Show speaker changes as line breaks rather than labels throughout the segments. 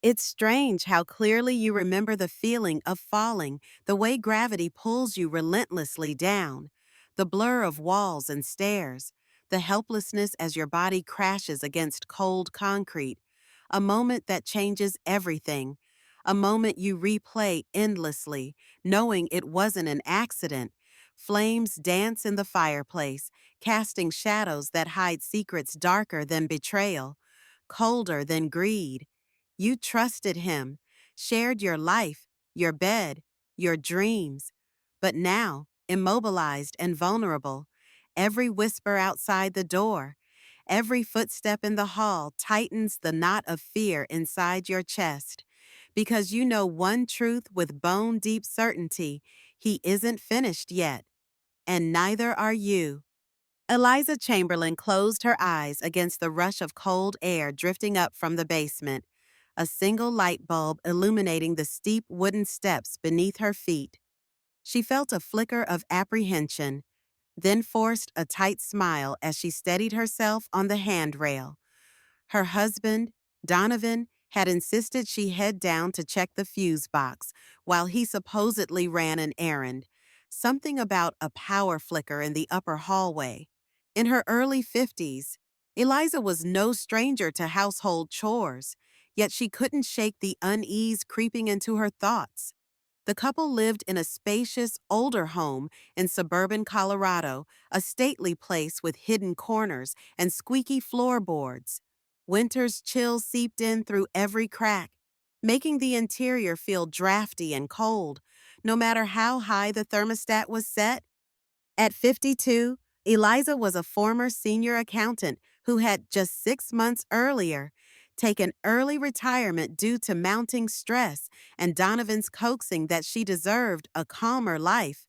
It's strange how clearly you remember the feeling of falling, the way gravity pulls you relentlessly down, the blur of walls and stairs, the helplessness as your body crashes against cold concrete, a moment that changes everything, a moment you replay endlessly, knowing it wasn't an accident. Flames dance in the fireplace, casting shadows that hide secrets darker than betrayal, colder than greed. You trusted him, shared your life, your bed, your dreams. But now, immobilized and vulnerable, every whisper outside the door, every footstep in the hall tightens the knot of fear inside your chest. Because you know one truth with bone deep certainty: he isn't finished yet, and neither are you. Eliza Chamberlain closed her eyes against the rush of cold air drifting up from the basement, a single light bulb illuminating the steep wooden steps beneath her feet. She felt a flicker of apprehension, then forced a tight smile as she steadied herself on the handrail. Her husband, Donovan, had insisted she head down to check the fuse box while he supposedly ran an errand. Something about a power flicker in the upper hallway. In her early 50s, Eliza was no stranger to household chores, yet she couldn't shake the unease creeping into her thoughts. The couple lived in a spacious, older home in suburban Colorado, a stately place with hidden corners and squeaky floorboards. Winter's chill seeped in through every crack, making the interior feel drafty and cold, no matter how high the thermostat was set. At 52, Eliza was a former senior accountant who had just 6 months earlier taken early retirement due to mounting stress and Donovan's coaxing that she deserved a calmer life.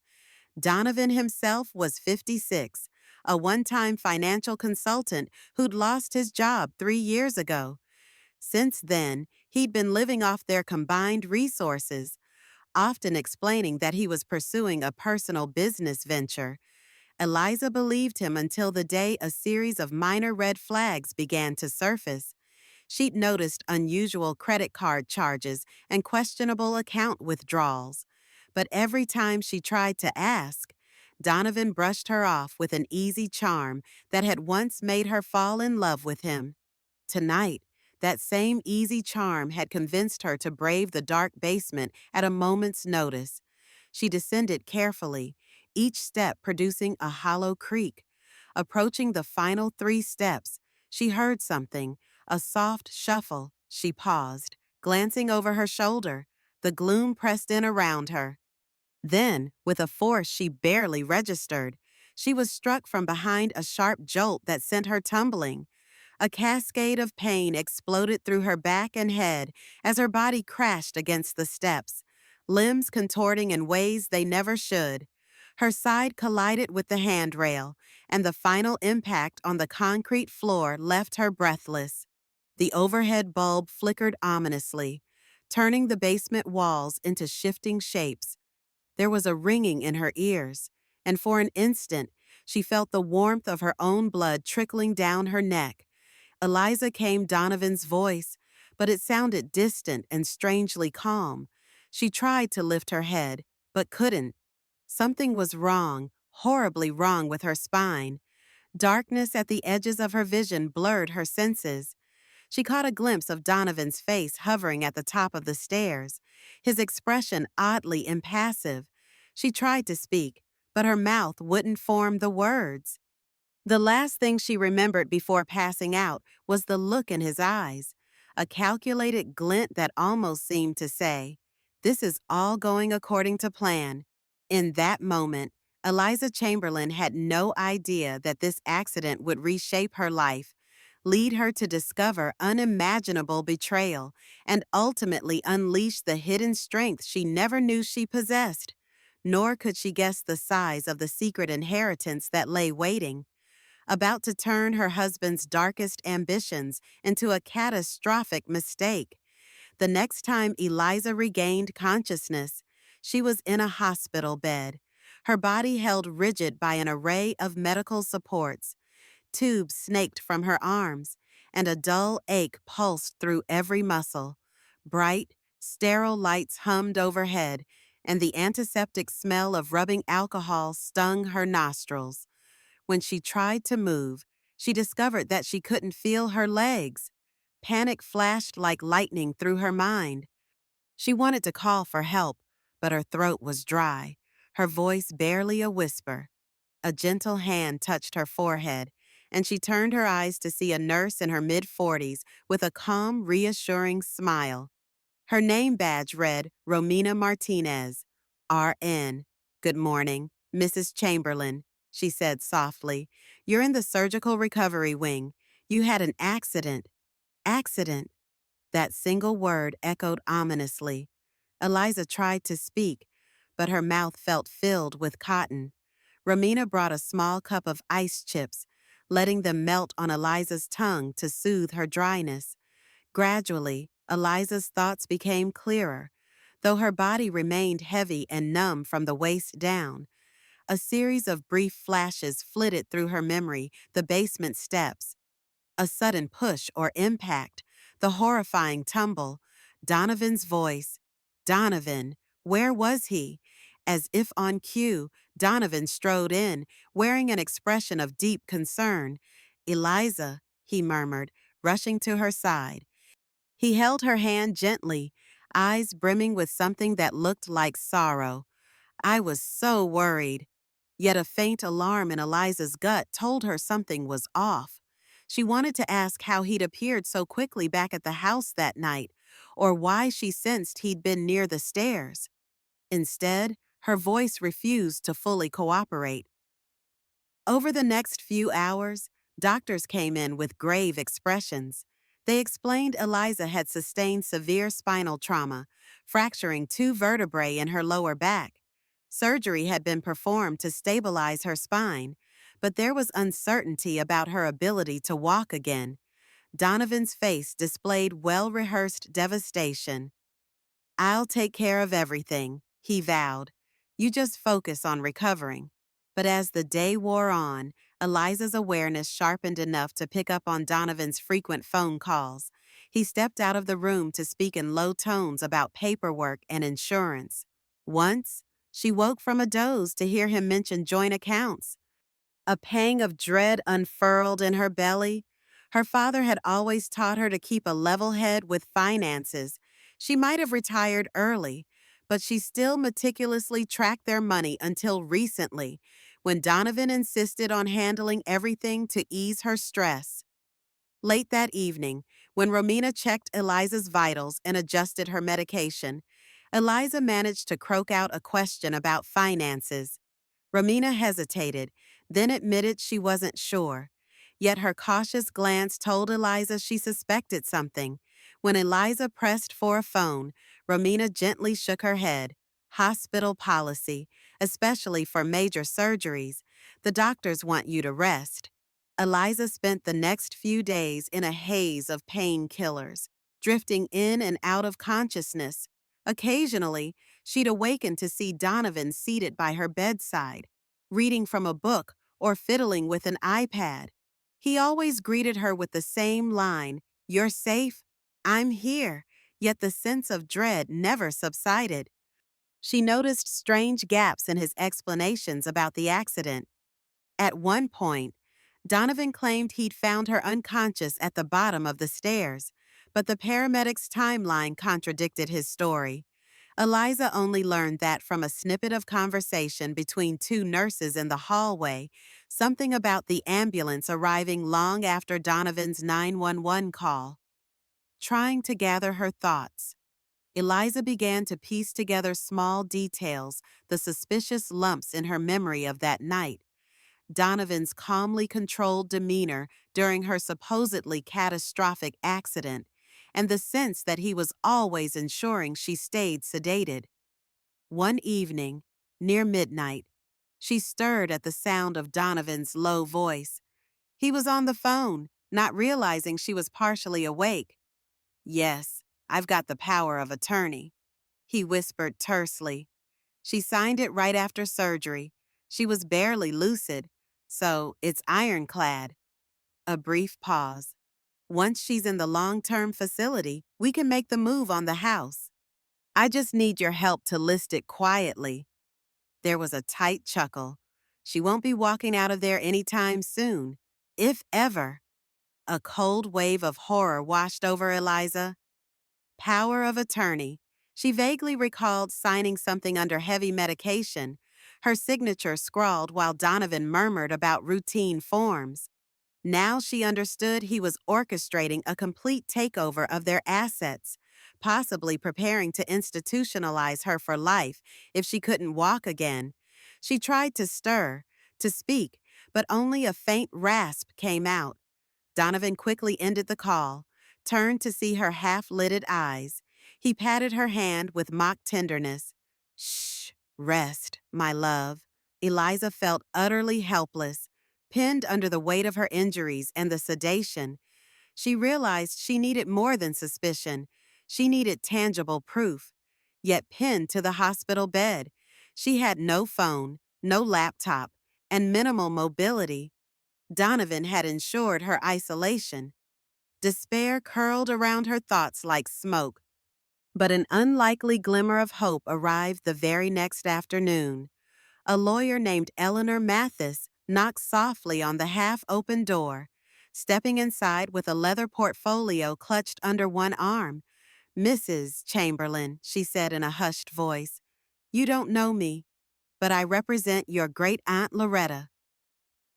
Donovan himself was 56, a one-time financial consultant who'd lost his job 3 years ago. Since then, he'd been living off their combined resources, often explaining that he was pursuing a personal business venture. Eliza believed him until the day a series of minor red flags began to surface. She'd noticed unusual credit card charges and questionable account withdrawals. But every time she tried to ask, Donovan brushed her off with an easy charm that had once made her fall in love with him. Tonight, that same easy charm had convinced her to brave the dark basement at a moment's notice. She descended carefully, each step producing a hollow creak. Approaching the final 3 steps, she heard something, a soft shuffle. She paused, glancing over her shoulder. The gloom pressed in around her. Then, with a force she barely registered, she was struck from behind a sharp jolt that sent her tumbling. A cascade of pain exploded through her back and head as her body crashed against the steps, limbs contorting in ways they never should. Her side collided with the handrail, and the final impact on the concrete floor left her breathless. The overhead bulb flickered ominously, turning the basement walls into shifting shapes. There was a ringing in her ears, and for an instant, she felt the warmth of her own blood trickling down her neck. Eliza came Donovan's voice, but it sounded distant and strangely calm. She tried to lift her head, but couldn't. Something was wrong, horribly wrong with her spine. Darkness at the edges of her vision blurred her senses. She caught a glimpse of Donovan's face hovering at the top of the stairs, his expression oddly impassive. She tried to speak, but her mouth wouldn't form the words. The last thing she remembered before passing out was the look in his eyes, a calculated glint that almost seemed to say, "This is all going according to plan." In that moment, Eliza Chamberlain had no idea that this accident would reshape her life, lead her to discover unimaginable betrayal, and ultimately unleash the hidden strength she never knew she possessed. Nor could she guess the size of the secret inheritance that lay waiting, about to turn her husband's darkest ambitions into a catastrophic mistake. The next time Eliza regained consciousness, she was in a hospital bed, her body held rigid by an array of medical supports. Tubes snaked from her arms, and a dull ache pulsed through every muscle. Bright, sterile lights hummed overhead, and the antiseptic smell of rubbing alcohol stung her nostrils. When she tried to move, she discovered that she couldn't feel her legs. Panic flashed like lightning through her mind. She wanted to call for help, but her throat was dry, her voice barely a whisper. A gentle hand touched her forehead, and she turned her eyes to see a nurse in her mid-40s with a calm, reassuring smile. Her name badge read Romina Martinez, RN. "Good morning, Mrs. Chamberlain," she said softly. "You're in the surgical recovery wing. You had an accident." Accident. That single word echoed ominously. Eliza tried to speak, but her mouth felt filled with cotton. Romina brought a small cup of ice chips, letting them melt on Eliza's tongue to soothe her dryness. Gradually, Eliza's thoughts became clearer, though her body remained heavy and numb from the waist down. A series of brief flashes flitted through her memory: the basement steps, a sudden push or impact, the horrifying tumble, Donovan's voice. Donovan, where was he? As if on cue, Donovan strode in, wearing an expression of deep concern. "Eliza," he murmured, rushing to her side. He held her hand gently, eyes brimming with something that looked like sorrow. "I was so worried." Yet a faint alarm in Eliza's gut told her something was off. She wanted to ask how he'd appeared so quickly back at the house that night, or why she sensed he'd been near the stairs. Instead, her voice refused to fully cooperate. Over the next few hours, doctors came in with grave expressions. They explained Eliza had sustained severe spinal trauma, fracturing 2 vertebrae in her lower back. Surgery had been performed to stabilize her spine, but there was uncertainty about her ability to walk again. Donovan's face displayed well-rehearsed devastation. "I'll take care of everything," he vowed. "You just focus on recovering." But as the day wore on, Eliza's awareness sharpened enough to pick up on Donovan's frequent phone calls. He stepped out of the room to speak in low tones about paperwork and insurance. Once, she woke from a doze to hear him mention joint accounts. A pang of dread unfurled in her belly. Her father had always taught her to keep a level head with finances. She might have retired early, but she still meticulously tracked their money until recently, when Donovan insisted on handling everything to ease her stress. Late that evening, when Romina checked Eliza's vitals and adjusted her medication, Eliza managed to croak out a question about finances. Romina hesitated, then admitted she wasn't sure. Yet her cautious glance told Eliza she suspected something. When Eliza pressed for a phone, Romina gently shook her head. "Hospital policy, especially for major surgeries. The doctors want you to rest." Eliza spent the next few days in a haze of painkillers, drifting in and out of consciousness. Occasionally, she'd awaken to see Donovan seated by her bedside, reading from a book or fiddling with an iPad. He always greeted her with the same line, "You're safe? I'm here." Yet the sense of dread never subsided. She noticed strange gaps in his explanations about the accident. At one point, Donovan claimed he'd found her unconscious at the bottom of the stairs, but the paramedics' timeline contradicted his story. Eliza only learned that from a snippet of conversation between 2 nurses in the hallway, something about the ambulance arriving long after Donovan's 911 call. Trying to gather her thoughts, Eliza began to piece together small details, the suspicious lumps in her memory of that night. Donovan's calmly controlled demeanor during her supposedly catastrophic accident, and the sense that he was always ensuring she stayed sedated. One evening, near midnight, she stirred at the sound of Donovan's low voice. He was on the phone, not realizing she was partially awake. "Yes, I've got the power of attorney," he whispered tersely. "She signed it right after surgery. She was barely lucid, so it's ironclad." A brief pause. Once she's in the long-term facility, we can make the move on the house. I just need your help to list it quietly. There was a tight chuckle. She won't be walking out of there anytime soon, if ever. A cold wave of horror washed over Eliza. Power of attorney. She vaguely recalled signing something under heavy medication, her signature scrawled while Donovan murmured about routine forms. Now she understood he was orchestrating a complete takeover of their assets, possibly preparing to institutionalize her for life if she couldn't walk again. She tried to stir, to speak, but only a faint rasp came out. Donovan quickly ended the call, turned to see her half-lidded eyes. He patted her hand with mock tenderness. Shh, rest, my love. Eliza felt utterly helpless, pinned under the weight of her injuries and the sedation. She realized she needed more than suspicion. She needed tangible proof. Yet pinned to the hospital bed, she had no phone, no laptop, and minimal mobility. Donovan had ensured her isolation. Despair curled around her thoughts like smoke. But an unlikely glimmer of hope arrived the very next afternoon. A lawyer named Eleanor Mathis knocked softly on the half-open door, stepping inside with a leather portfolio clutched under one arm. "Mrs. Chamberlain," she said in a hushed voice, "you don't know me, but I represent your great-aunt Loretta."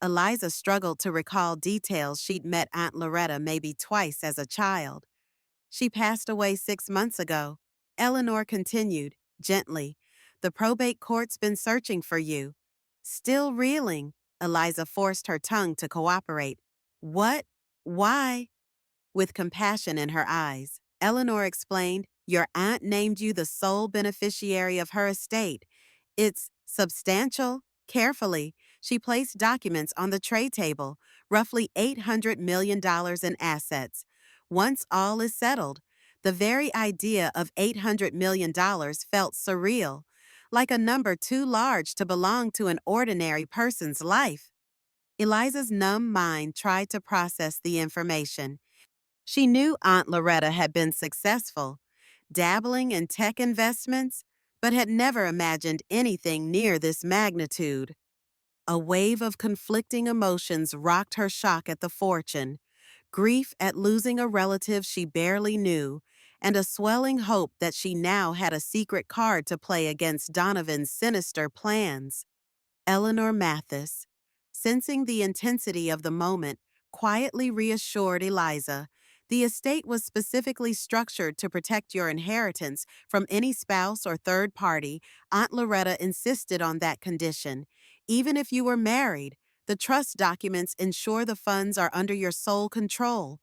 Eliza struggled to recall details she'd met Aunt Loretta maybe twice as a child. "She passed away 6 months ago." Eleanor continued, gently. "The probate court's been searching for you." Still reeling, Eliza forced her tongue to cooperate. "What? Why?" With compassion in her eyes, Eleanor explained, "Your aunt named you the sole beneficiary of her estate. It's substantial." Carefully, she placed documents on the tray table, roughly $800 million in assets. Once all is settled, the very idea of $800 million felt surreal, like a number too large to belong to an ordinary person's life. Eliza's numb mind tried to process the information. She knew Aunt Loretta had been successful, dabbling in tech investments, but had never imagined anything near this magnitude. A wave of conflicting emotions rocked her shock at the fortune, grief at losing a relative she barely knew, and a swelling hope that she now had a secret card to play against Donovan's sinister plans. Eleanor Mathis, sensing the intensity of the moment, quietly reassured Eliza. The estate was specifically structured to protect your inheritance from any spouse or third party. Aunt Loretta insisted on that condition. Even if you were married, the trust documents ensure the funds are under your sole control.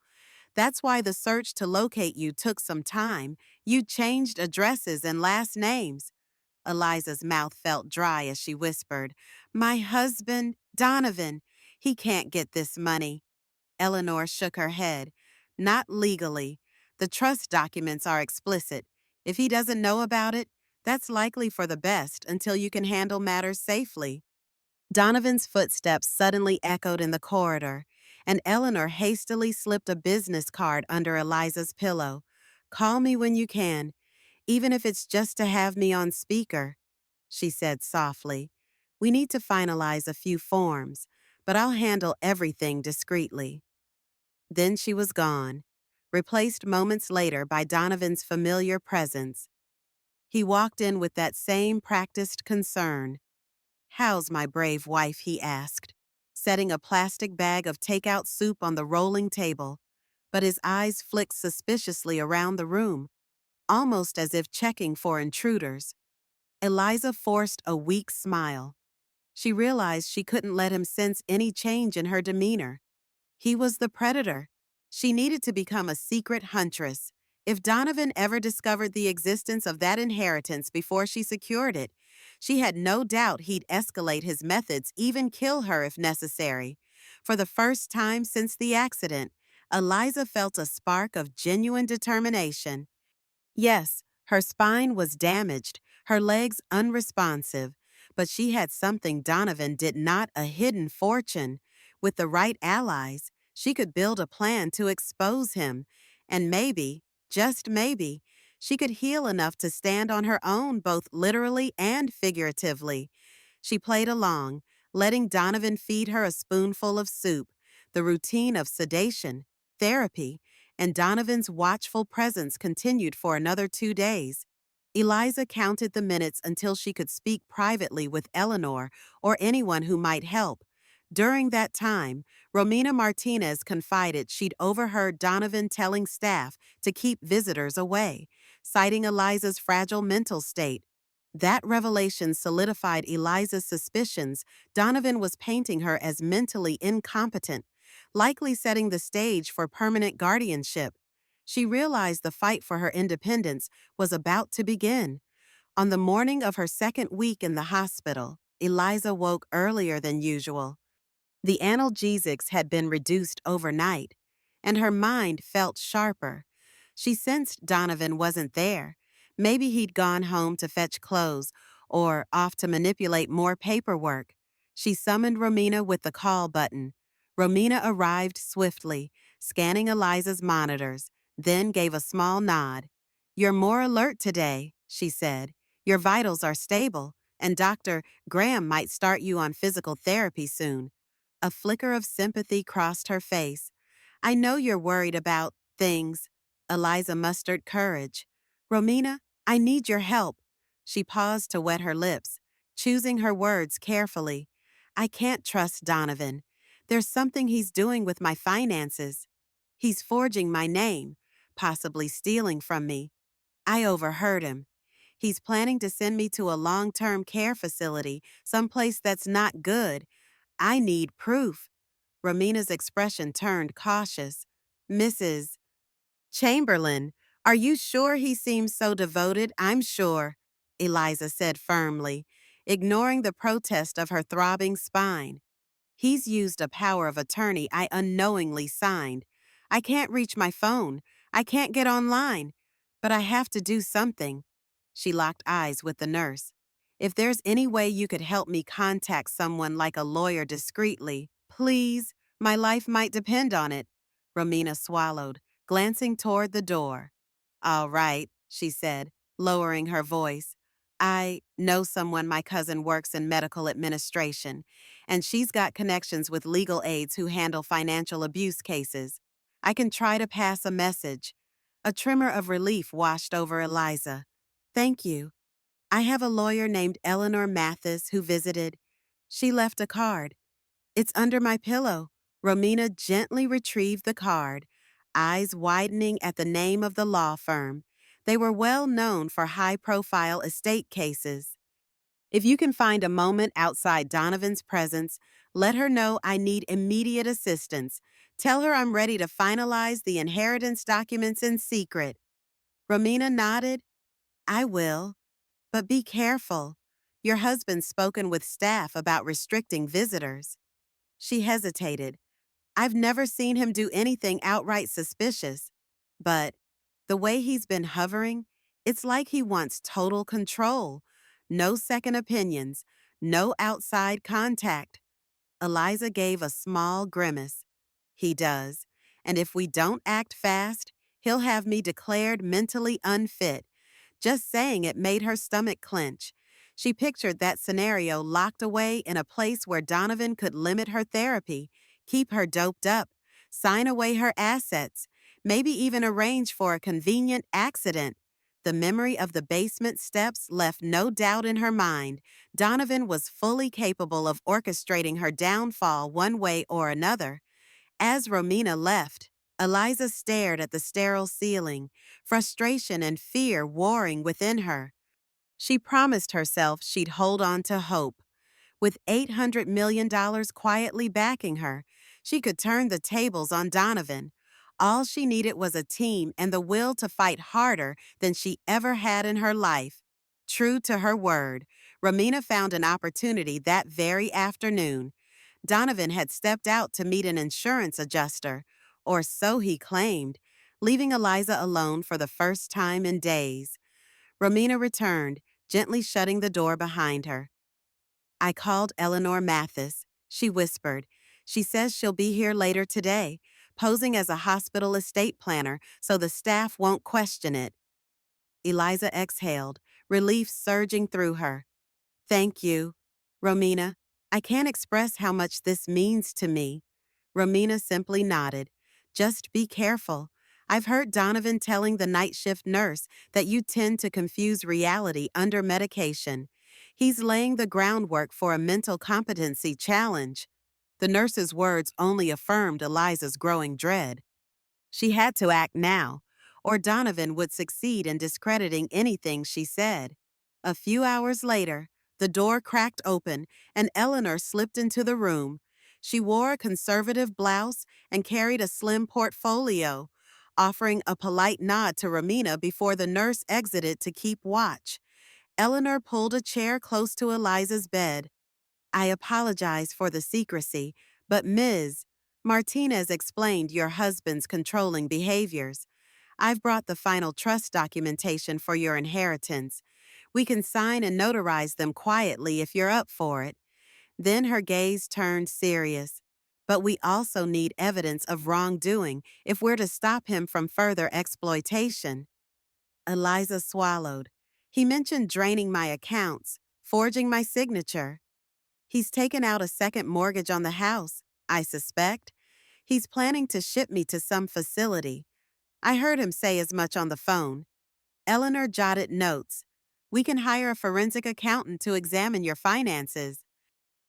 That's why the search to locate you took some time. You changed addresses and last names. Eliza's mouth felt dry as she whispered, "My husband, Donovan, he can't get this money." Eleanor shook her head. "Not legally. The trust documents are explicit. If he doesn't know about it, that's likely for the best until you can handle matters safely." Donovan's footsteps suddenly echoed in the corridor, and Eleanor hastily slipped a business card under Eliza's pillow. "Call me when you can, even if it's just to have me on speaker," she said softly. "We need to finalize a few forms, but I'll handle everything discreetly." Then she was gone, replaced moments later by Donovan's familiar presence. He walked in with that same practiced concern. "How's my brave wife?" he asked, setting a plastic bag of takeout soup on the rolling table, but his eyes flicked suspiciously around the room, almost as if checking for intruders. Eliza forced a weak smile. She realized she couldn't let him sense any change in her demeanor. He was the predator. She needed to become a secret huntress. If Donovan ever discovered the existence of that inheritance before she secured it, she had no doubt he'd escalate his methods, even kill her if necessary. For the first time since the accident, Eliza felt a spark of genuine determination. Yes, her spine was damaged, her legs unresponsive, but she had something Donovan did not, a hidden fortune. With the right allies, She could build a plan to expose him, and maybe, just maybe, she could heal enough to stand on her own both literally and figuratively. She played along, letting Donovan feed her a spoonful of soup, the routine of sedation, therapy, and Donovan's watchful presence continued for another 2 days. Eliza counted the minutes until she could speak privately with Eleanor or anyone who might help. During that time, Romina Martinez confided she'd overheard Donovan telling staff to keep visitors away, citing Eliza's fragile mental state. That revelation solidified Eliza's suspicions Donovan was painting her as mentally incompetent, likely setting the stage for permanent guardianship. She realized the fight for her independence was about to begin. On the morning of her second week in the hospital, Eliza woke earlier than usual. The analgesics had been reduced overnight, and her mind felt sharper. She sensed Donovan wasn't there. Maybe he'd gone home to fetch clothes or off to manipulate more paperwork. She summoned Romina with the call button. Romina arrived swiftly, scanning Eliza's monitors, then gave a small nod. "You're more alert today," she said. "Your vitals are stable, and Dr. Graham might start you on physical therapy soon." A flicker of sympathy crossed her face. "I know you're worried about things." Eliza mustered courage. "Romina, I need your help." She paused to wet her lips, choosing her words carefully. "I can't trust Donovan. There's something he's doing with my finances. He's forging my name, possibly stealing from me. I overheard him. He's planning to send me to a long-term care facility, someplace that's not good. I need proof." Romina's expression turned cautious. "Mrs. Chamberlain, are you sure he seems so devoted?" "I'm sure," Eliza said firmly, ignoring the protest of her throbbing spine. "He's used a power of attorney I unknowingly signed. I can't reach my phone. I can't get online. But I have to do something." She locked eyes with the nurse. "If there's any way you could help me contact someone like a lawyer discreetly, please, my life might depend on it." Romina swallowed, glancing toward the door. "All right," she said, lowering her voice. "I know someone my cousin works in medical administration, and she's got connections with legal aides who handle financial abuse cases. I can try to pass a message." A tremor of relief washed over Eliza. "Thank you. I have a lawyer named Eleanor Mathis who visited. She left a card. It's under my pillow." Romina gently retrieved the card, eyes widening at the name of the law firm. They were well known for high-profile estate cases. "If you can find a moment outside Donovan's presence, let her know I need immediate assistance. Tell her I'm ready to finalize the inheritance documents in secret." Romina nodded. "I will. But be careful. Your husband's spoken with staff about restricting visitors." She hesitated. "I've never seen him do anything outright suspicious. But the way he's been hovering, it's like he wants total control. No second opinions, no outside contact." Eliza gave a small grimace. "He does. And if we don't act fast, he'll have me declared mentally unfit." Just saying it made her stomach clench. She pictured that scenario locked away in a place where Donovan could limit her therapy, keep her doped up, sign away her assets, maybe even arrange for a convenient accident. The memory of the basement steps left no doubt in her mind. Donovan was fully capable of orchestrating her downfall one way or another. As Romina left, Eliza stared at the sterile ceiling, frustration and fear warring within her. She promised herself she'd hold on to hope. With $800 million quietly backing her, she could turn the tables on Donovan. All she needed was a team and the will to fight harder than she ever had in her life. True to her word, Romina found an opportunity that very afternoon. Donovan had stepped out to meet an insurance adjuster, or so he claimed, leaving Eliza alone for the first time in days. Romina returned, gently shutting the door behind her. "I called Eleanor Mathis," she whispered. "She says she'll be here later today. posing as a hospital estate planner so the staff won't question it. Eliza exhaled, relief surging through her. Thank you, Romina. I can't express how much this means to me. Romina simply nodded. Just be careful. I've heard Donovan telling the night shift nurse that you tend to confuse reality under medication. He's laying the groundwork for a mental competency challenge. The nurse's words only affirmed Eliza's growing dread. She had to act now, or Donovan would succeed in discrediting anything she said. A few hours later, the door cracked open and Eleanor slipped into the room. She wore a conservative blouse and carried a slim portfolio, offering a polite nod to Romina before the nurse exited to keep watch. Eleanor pulled a chair close to Eliza's bed. I apologize for the secrecy, but Ms. Martinez explained your husband's controlling behaviors. I've brought the final trust documentation for your inheritance. We can sign and notarize them quietly if you're up for it. Then her gaze turned serious. But we also need evidence of wrongdoing if we're to stop him from further exploitation. Eliza swallowed. He mentioned draining my accounts, forging my signature. He's taken out a second mortgage on the house, I suspect. He's planning to ship me to some facility. I heard him say as much on the phone. Eleanor jotted notes. We can hire a forensic accountant to examine your finances.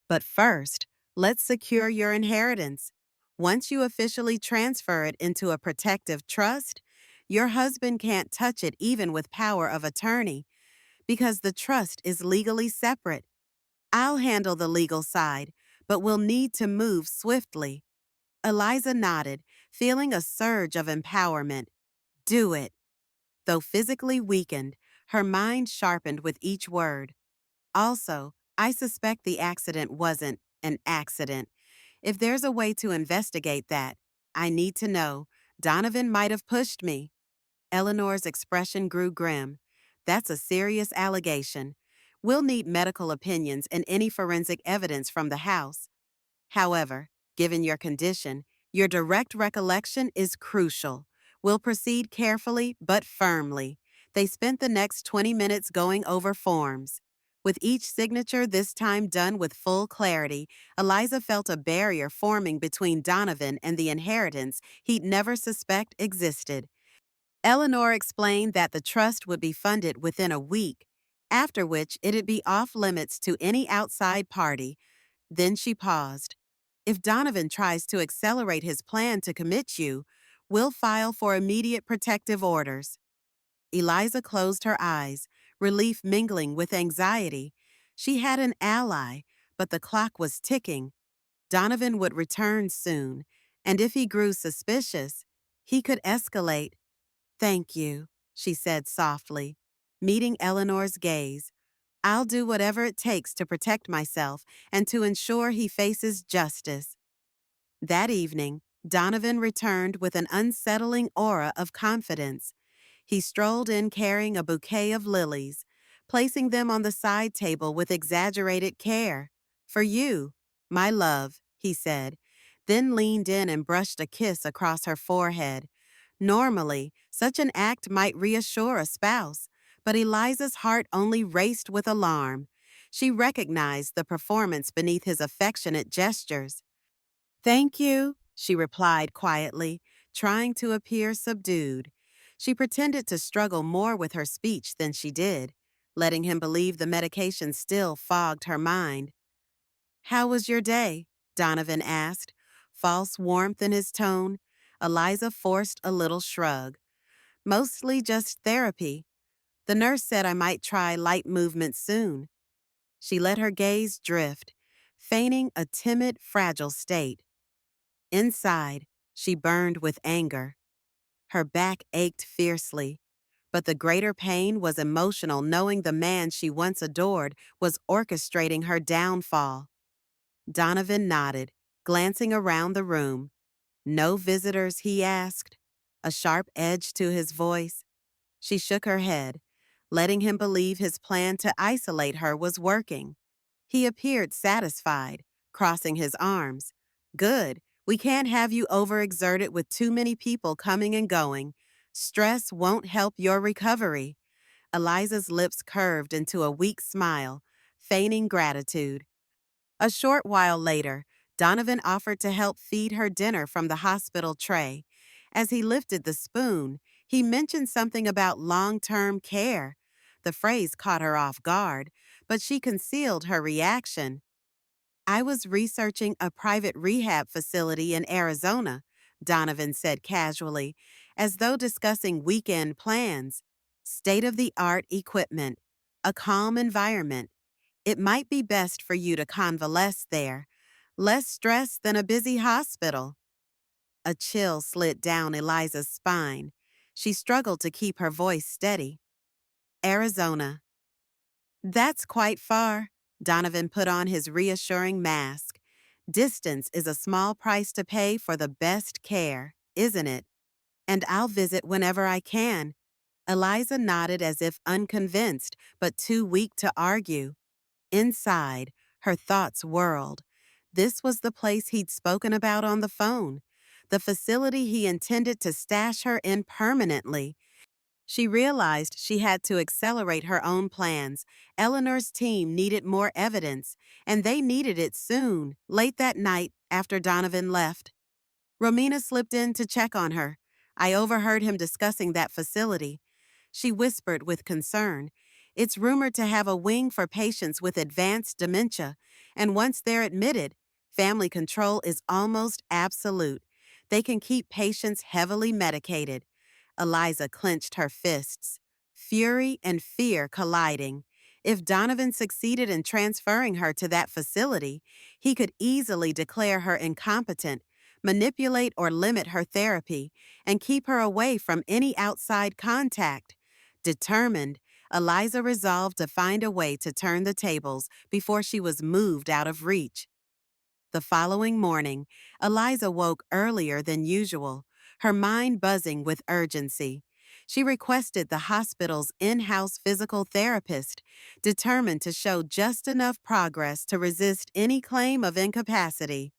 But first, let's secure your inheritance. Once you officially transfer it into a protective trust, your husband can't touch it even with power of attorney, because the trust is legally separate. I'll handle the legal side, but we'll need to move swiftly. Eliza nodded, feeling a surge of empowerment. Do it. Though physically weakened, her mind sharpened with each word. Also, I suspect the accident wasn't an accident. If there's a way to investigate that, I need to know. Donovan might have pushed me. Eleanor's expression grew grim. That's a serious allegation. We'll need medical opinions and any forensic evidence from the house. However, given your condition, your direct recollection is crucial. We'll proceed carefully but firmly. They spent the next 20 minutes going over forms. With each signature this time done with full clarity, Eliza felt a barrier forming between Donovan and the inheritance he'd never suspect existed. Eleanor explained that the trust would be funded within a week, after which it'd be off limits to any outside party. Then she paused. If Donovan tries to accelerate his plan to commit you, we'll file for immediate protective orders. Eliza closed her eyes, relief mingling with anxiety. She had an ally, but the clock was ticking. Donovan would return soon, and if he grew suspicious, he could escalate. Thank you, she said softly, meeting Eleanor's gaze. I'll do whatever it takes to protect myself and to ensure he faces justice. That evening, Donovan returned with an unsettling aura of confidence. He strolled in carrying a bouquet of lilies, placing them on the side table with exaggerated care. For you, my love, he said, then leaned in and brushed a kiss across her forehead. Normally, such an act might reassure a spouse, but Eliza's heart only raced with alarm. She recognized the performance beneath his affectionate gestures. Thank you, she replied quietly, trying to appear subdued. She pretended to struggle more with her speech than she did, letting him believe the medication still fogged her mind. How was your day? Donovan asked, false warmth in his tone. Eliza forced a little shrug. Mostly just therapy. The nurse said I might try light movement soon. She let her gaze drift, feigning a timid, fragile state. Inside, she burned with anger. Her back ached fiercely, but the greater pain was emotional knowing the man she once adored was orchestrating her downfall. Donovan nodded, glancing around the room. No visitors, he asked, a sharp edge to his voice. She shook her head, letting him believe his plan to isolate her was working. He appeared satisfied, crossing his arms. Good, We can't have you overexerted with too many people coming and going. Stress won't help your recovery. Eliza's lips curved into a weak smile, feigning gratitude. A short while later, Donovan offered to help feed her dinner from the hospital tray. As he lifted the spoon, he mentioned something about long-term care. The phrase caught her off guard, but she concealed her reaction. I was researching a private rehab facility in Arizona, Donovan said casually, as though discussing weekend plans. State-of-the-art equipment, a calm environment. It might be best for you to convalesce there. Less stress than a busy hospital. A chill slid down Eliza's spine. She struggled to keep her voice steady. Arizona. That's quite far. Donovan put on his reassuring mask. Distance is a small price to pay for the best care, isn't it? And I'll visit whenever I can. Eliza nodded as if unconvinced, but too weak to argue. Inside, her thoughts whirled. This was the place he'd spoken about on the phone, the facility he intended to stash her in permanently. She realized she had to accelerate her own plans. Eleanor's team needed more evidence, and they needed it soon, late that night after Donovan left. Romina slipped in to check on her. I overheard him discussing that facility. She whispered with concern. It's rumored to have a wing for patients with advanced dementia, and once they're admitted, family control is almost absolute. They can keep patients heavily medicated. Eliza clenched her fists, fury and fear colliding. If Donovan succeeded in transferring her to that facility, he could easily declare her incompetent, manipulate or limit her therapy, and keep her away from any outside contact. Determined, Eliza resolved to find a way to turn the tables before she was moved out of reach. The following morning, Eliza woke earlier than usual, her mind buzzing with urgency. She requested the hospital's in-house physical therapist, determined to show just enough progress to resist any claim of incapacity.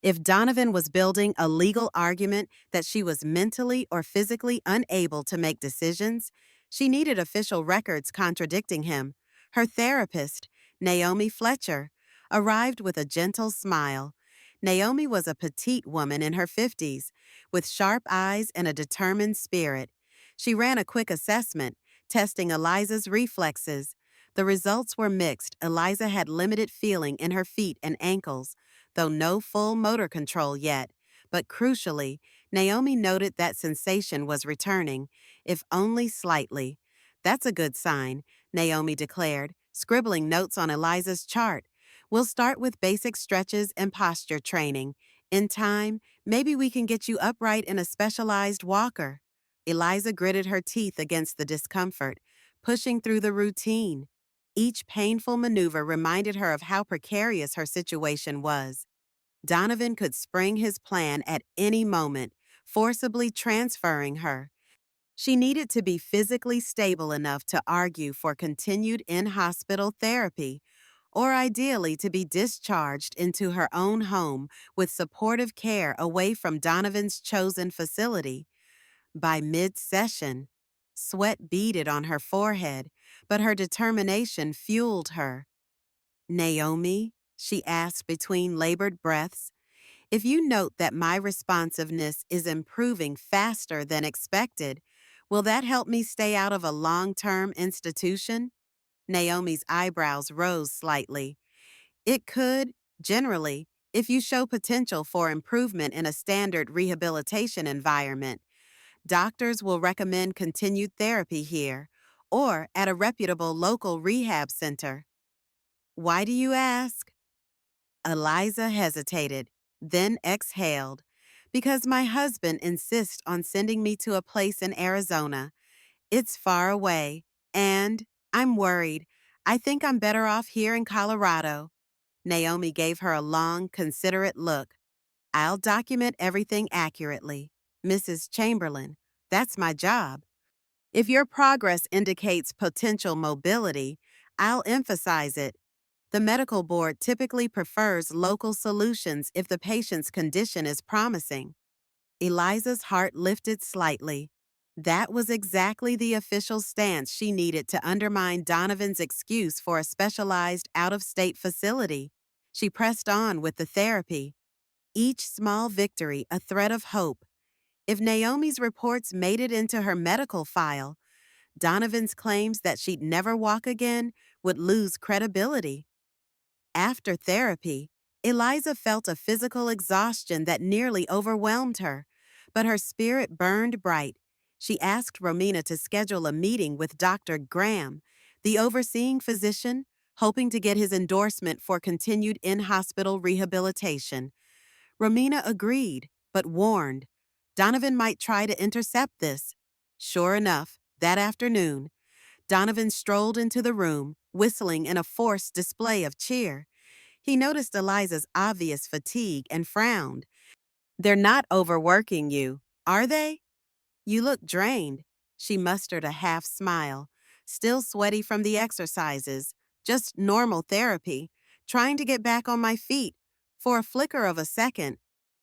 If Donovan was building a legal argument that she was mentally or physically unable to make decisions, she needed official records contradicting him. Her therapist, Naomi Fletcher, arrived with a gentle smile. Naomi was a petite woman in her 50s, with sharp eyes and a determined spirit. She ran a quick assessment, testing Eliza's reflexes. The results were mixed. Eliza had limited feeling in her feet and ankles, though no full motor control yet. But crucially, Naomi noted that sensation was returning, if only slightly. That's a good sign, Naomi declared, scribbling notes on Eliza's chart. We'll start with basic stretches and posture training. In time, maybe we can get you upright in a specialized walker. Eliza gritted her teeth against the discomfort, pushing through the routine. Each painful maneuver reminded her of how precarious her situation was. Donovan could spring his plan at any moment, forcibly transferring her. She needed to be physically stable enough to argue for continued in-hospital therapy, or ideally to be discharged into her own home with supportive care away from Donovan's chosen facility. By mid-session, sweat beaded on her forehead, but her determination fueled her. Naomi, she asked between labored breaths, if you note that my responsiveness is improving faster than expected, will that help me stay out of a long-term institution? Naomi's eyebrows rose slightly. It could, generally, if you show potential for improvement in a standard rehabilitation environment. Doctors will recommend continued therapy here, or at a reputable local rehab center. Why do you ask? Eliza hesitated, then exhaled. Because my husband insists on sending me to a place in Arizona. It's far away, and I'm worried. I think I'm better off here in Colorado. Naomi gave her a long, considerate look. I'll document everything accurately. Mrs. Chamberlain, that's my job. If your progress indicates potential mobility, I'll emphasize it. The medical board typically prefers local solutions if the patient's condition is promising. Eliza's heart lifted slightly. That was exactly the official stance she needed to undermine Donovan's excuse for a specialized out-of-state facility. She pressed on with the therapy, each small victory a thread of hope. If Naomi's reports made it into her medical file, Donovan's claims that she'd never walk again would lose credibility. After therapy, Eliza felt a physical exhaustion that nearly overwhelmed her, but her spirit burned bright. She asked Romina to schedule a meeting with Dr. Graham, the overseeing physician, hoping to get his endorsement for continued in-hospital rehabilitation. Romina agreed, but warned Donovan might try to intercept this. Sure enough, that afternoon, Donovan strolled into the room, whistling in a forced display of cheer. He noticed Eliza's obvious fatigue and frowned. "They're not overworking you, are they? You look drained." She mustered a half smile, still sweaty from the exercises, just normal therapy, trying to get back on my feet. For a flicker of a second,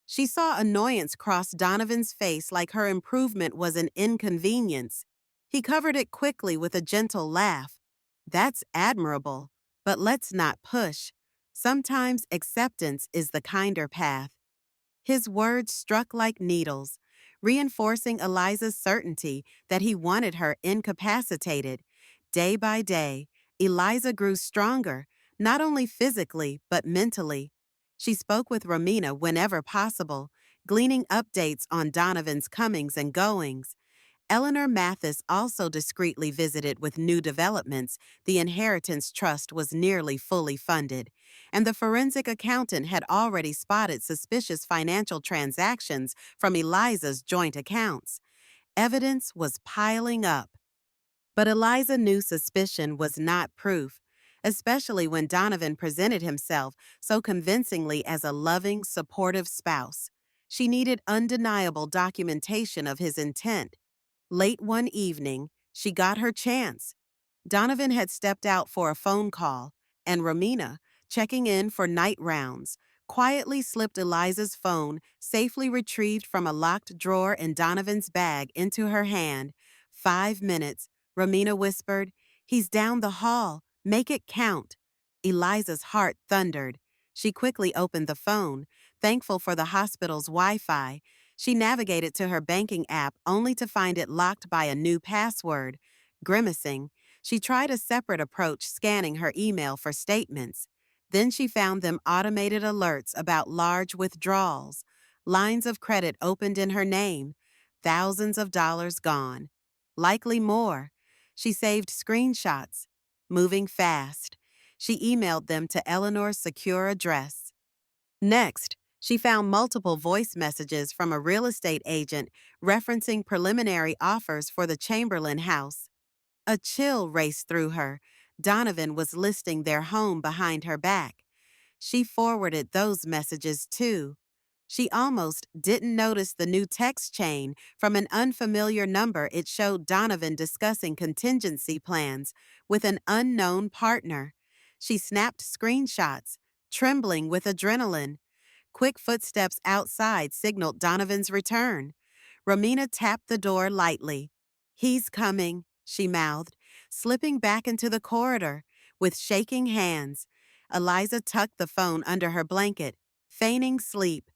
she saw annoyance cross Donovan's face like her improvement was an inconvenience. He covered it quickly with a gentle laugh. "That's admirable, but let's not push. Sometimes acceptance is the kinder path." His words struck like needles, reinforcing Eliza's certainty that he wanted her incapacitated. Day by day, Eliza grew stronger, not only physically but mentally. She spoke with Romina whenever possible, gleaning updates on Donovan's comings and goings. Eleanor Mathis also discreetly visited with new developments. The inheritance trust was nearly fully funded, and the forensic accountant had already spotted suspicious financial transactions from Eliza's joint accounts. Evidence was piling up. But Eliza knew suspicion was not proof, especially when Donovan presented himself so convincingly as a loving, supportive spouse. She needed undeniable documentation of his intent. Late one evening, she got her chance. Donovan had stepped out for a phone call, and Romina, checking in for night rounds, quietly slipped Eliza's phone, safely retrieved from a locked drawer in Donovan's bag, into her hand. 5 minutes, Romina whispered. "He's down the hall. Make it count." Eliza's heart thundered. She quickly opened the phone, thankful for the hospital's Wi-Fi. She navigated to her banking app only to find it locked by a new password. Grimacing, she tried a separate approach, scanning her email for statements. Then she found them automated alerts about large withdrawals. Lines of credit opened in her name. Thousands of dollars gone. Likely more. She saved screenshots. Moving fast. She emailed them to Eleanor's secure address. Next, she found multiple voice messages from a real estate agent referencing preliminary offers for the Chamberlain house. A chill raced through her. Donovan was listing their home behind her back. She forwarded those messages too. She almost didn't notice the new text chain from an unfamiliar number. It showed Donovan discussing contingency plans with an unknown partner. She snapped screenshots, trembling with adrenaline. Quick footsteps outside signaled Donovan's return. Romina tapped the door lightly. "He's coming," she mouthed, slipping back into the corridor. With shaking hands, Eliza tucked the phone under her blanket, feigning sleep.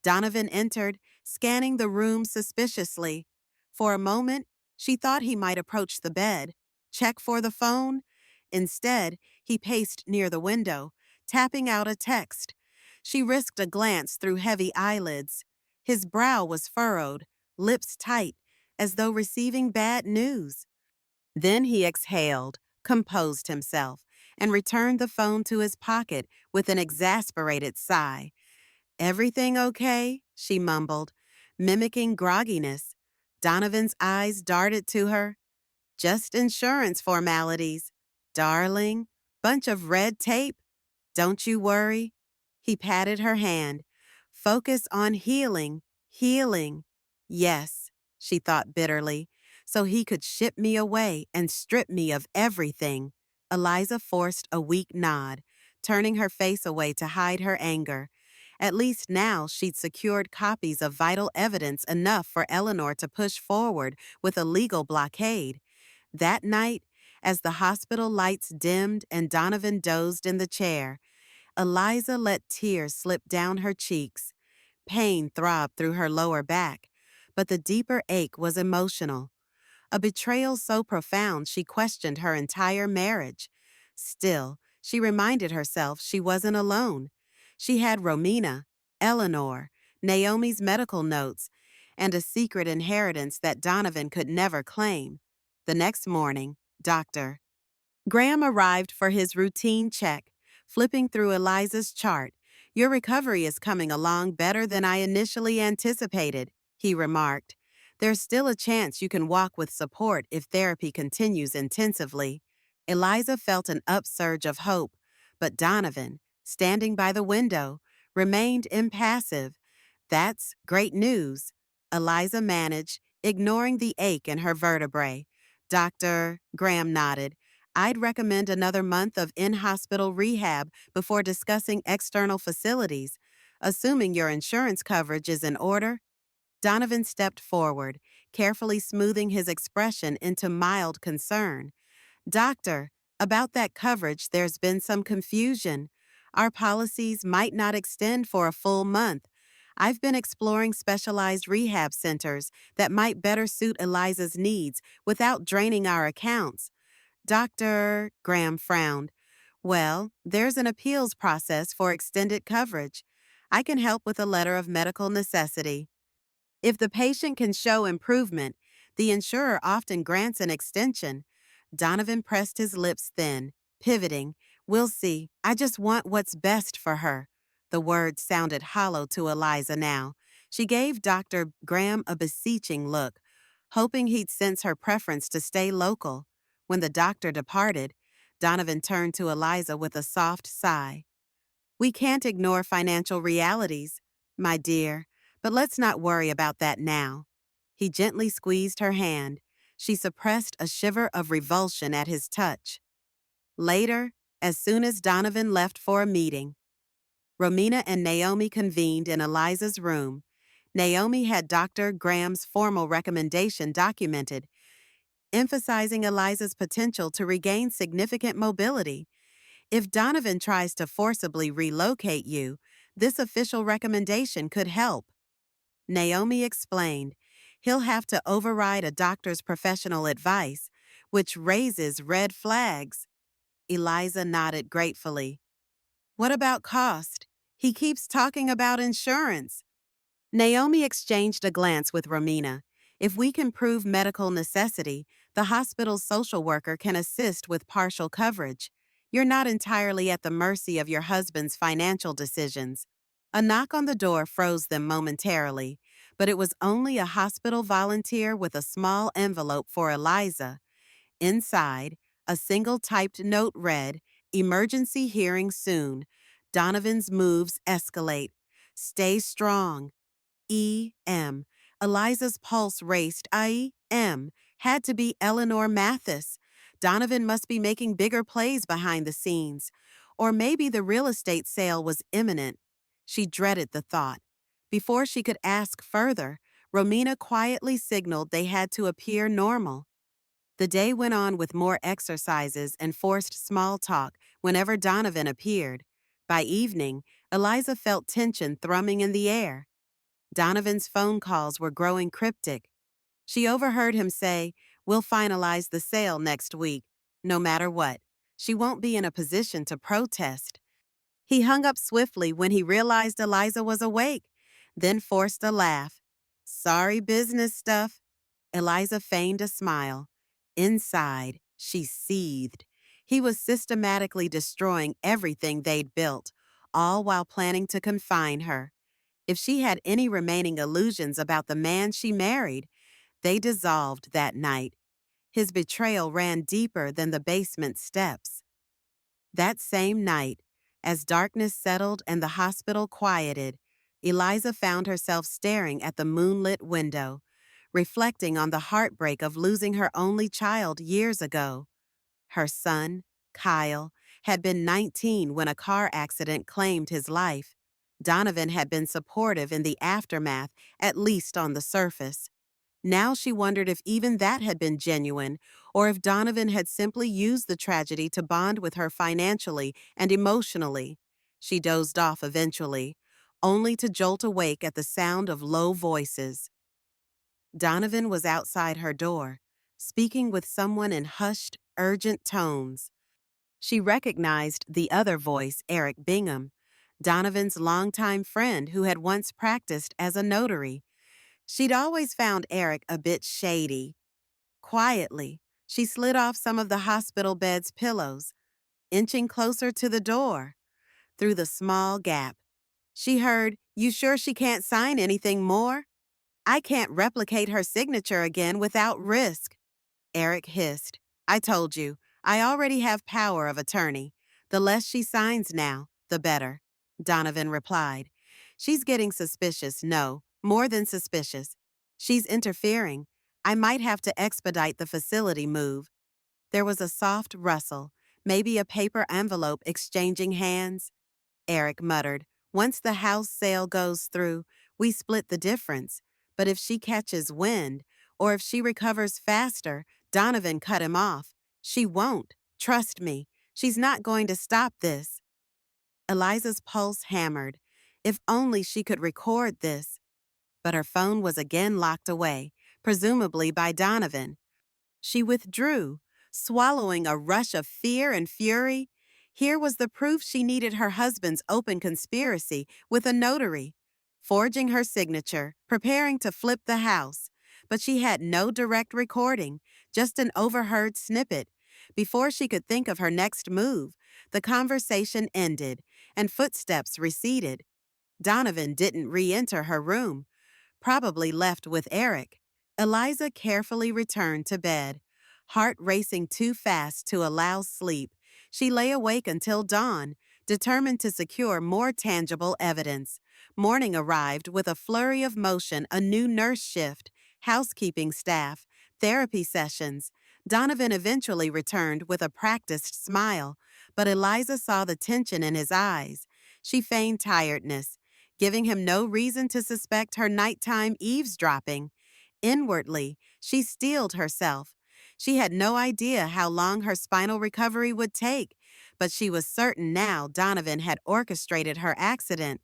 Donovan entered, scanning the room suspiciously. For a moment, she thought he might approach the bed, check for the phone. Instead, he paced near the window, tapping out a text. She risked a glance through heavy eyelids. His brow was furrowed, lips tight, as though receiving bad news. Then he exhaled, composed himself, and returned the phone to his pocket with an exasperated sigh. "Everything okay?" she mumbled, mimicking grogginess. Donovan's eyes darted to her. "Just insurance formalities. Darling, bunch of red tape. Don't you worry." He patted her hand. "Focus on healing, healing." Yes, she thought bitterly, so he could ship me away and strip me of everything. Eliza forced a weak nod, turning her face away to hide her anger. At least now she'd secured copies of vital evidence enough for Eleanor to push forward with a legal blockade. That night, as the hospital lights dimmed and Donovan dozed in the chair, Eliza let tears slip down her cheeks. Pain throbbed through her lower back, but the deeper ache was emotional. A betrayal so profound she questioned her entire marriage. Still, she reminded herself she wasn't alone. She had Romina, Eleanor, Naomi's medical notes, and a secret inheritance that Donovan could never claim. The next morning, Dr. Graham arrived for his routine check, flipping through Eliza's chart. "Your recovery is coming along better than I initially anticipated," he remarked. "There's still a chance you can walk with support if therapy continues intensively." Eliza felt an upsurge of hope, but Donovan, standing by the window, remained impassive. "That's great news," Eliza managed, ignoring the ache in her vertebrae. Dr. Graham nodded. "I'd recommend another month of in-hospital rehab before discussing external facilities, assuming your insurance coverage is in order." Donovan stepped forward, carefully smoothing his expression into mild concern. "Doctor, about that coverage, there's been some confusion. Our policies might not extend for a full month. I've been exploring specialized rehab centers that might better suit Eliza's needs without draining our accounts." Dr. Graham frowned. "Well, there's an appeals process for extended coverage. I can help with a letter of medical necessity. If the patient can show improvement, the insurer often grants an extension." Donovan pressed his lips thin, pivoting. "We'll see. I just want what's best for her." The words sounded hollow to Eliza now. She gave Dr. Graham a beseeching look, hoping he'd sense her preference to stay local. When the doctor departed, Donovan turned to Eliza with a soft sigh. "We can't ignore financial realities, my dear, but let's not worry about that now." He gently squeezed her hand. She suppressed a shiver of revulsion at his touch. Later, as soon as Donovan left for a meeting, Romina and Naomi convened in Eliza's room. Naomi had Dr. Graham's formal recommendation documented, emphasizing Eliza's potential to regain significant mobility. "If Donovan tries to forcibly relocate you, this official recommendation could help." Naomi explained, "He'll have to override a doctor's professional advice, which raises red flags." Eliza nodded gratefully. "What about cost? He keeps talking about insurance." Naomi exchanged a glance with Romina. "If we can prove medical necessity, the hospital's social worker can assist with partial coverage. You're not entirely at the mercy of your husband's financial decisions." A knock on the door froze them momentarily, but it was only a hospital volunteer with a small envelope for Eliza. Inside, a single typed note read, "Emergency hearing soon. Donovan's moves escalate. Stay strong. E.M." Eliza's pulse raced. I.M. Had to be Eleanor Mathis. Donovan must be making bigger plays behind the scenes. Or maybe the real estate sale was imminent. She dreaded the thought. Before she could ask further, Romina quietly signaled they had to appear normal. The day went on with more exercises and forced small talk whenever Donovan appeared. By evening, Eliza felt tension thrumming in the air. Donovan's phone calls were growing cryptic. She overheard him say, "We'll finalize the sale next week, no matter what." She won't be in a position to protest. He hung up swiftly when he realized Eliza was awake, then forced a laugh. "Sorry business stuff." Eliza feigned a smile. Inside, she seethed. He was systematically destroying everything they'd built, all while planning to confine her. If she had any remaining illusions about the man she married, they dissolved that night. His betrayal ran deeper than the basement steps. That same night, as darkness settled and the hospital quieted, Eliza found herself staring at the moonlit window, reflecting on the heartbreak of losing her only child years ago. Her son, Kyle, had been 19 when a car accident claimed his life. Donovan had been supportive in the aftermath, at least on the surface. Now she wondered if even that had been genuine, or if Donovan had simply used the tragedy to bond with her financially and emotionally. She dozed off eventually, only to jolt awake at the sound of low voices. Donovan was outside her door, speaking with someone in hushed, urgent tones. She recognized the other voice, Eric Bingham, Donovan's longtime friend who had once practiced as a notary. She'd always found Eric a bit shady. Quietly, she slid off some of the hospital bed's pillows, inching closer to the door. Through the small gap, she heard, "You sure she can't sign anything more? I can't replicate her signature again without risk." Eric hissed, "I told you, I already have power of attorney. The less she signs now, the better," Donovan replied. "She's getting suspicious, no, more than suspicious. She's interfering. I might have to expedite the facility move." There was a soft rustle, maybe a paper envelope exchanging hands. Eric muttered, "Once the house sale goes through, we split the difference. But if she catches wind, or if she recovers faster," Donovan cut him off. "She won't. Trust me. She's not going to stop this." Eliza's pulse hammered. If only she could record this. But her phone was again locked away, presumably by Donovan. She withdrew, swallowing a rush of fear and fury. Here was the proof she needed: her husband's open conspiracy with a notary, forging her signature, preparing to flip the house. But she had no direct recording, just an overheard snippet. Before she could think of her next move, the conversation ended, and footsteps receded. Donovan didn't re-enter her room, probably left with Eric. Eliza carefully returned to bed, heart racing too fast to allow sleep. She lay awake until dawn, determined to secure more tangible evidence. Morning arrived with a flurry of motion: a new nurse shift, housekeeping staff, therapy sessions. Donovan eventually returned with a practiced smile, but Eliza saw the tension in his eyes. She feigned tiredness, giving him no reason to suspect her nighttime eavesdropping. Inwardly, she steeled herself. She had no idea how long her spinal recovery would take, but she was certain now Donovan had orchestrated her accident.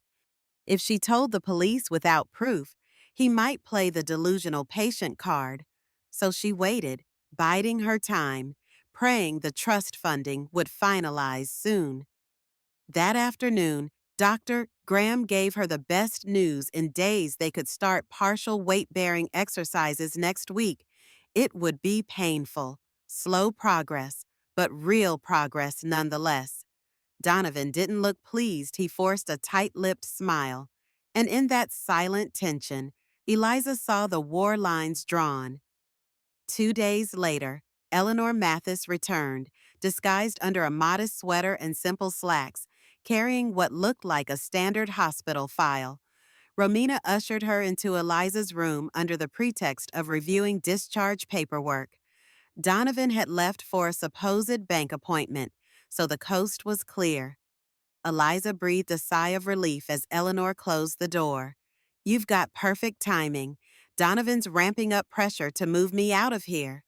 If she told the police without proof, he might play the delusional patient card. So she waited, biding her time, praying the trust funding would finalize soon. That afternoon, Dr. Graham gave her the best news in days: they could start partial weight-bearing exercises next week. It would be painful, slow progress, but real progress nonetheless. Donovan didn't look pleased. He forced a tight-lipped smile. And in that silent tension, Eliza saw the war lines drawn. 2 days later, Eleanor Mathis returned, disguised under a modest sweater and simple slacks, carrying what looked like a standard hospital file. Romina ushered her into Eliza's room under the pretext of reviewing discharge paperwork. Donovan had left for a supposed bank appointment, so the coast was clear. Eliza breathed a sigh of relief as Eleanor closed the door. "You've got perfect timing. Donovan's ramping up pressure to move me out of here."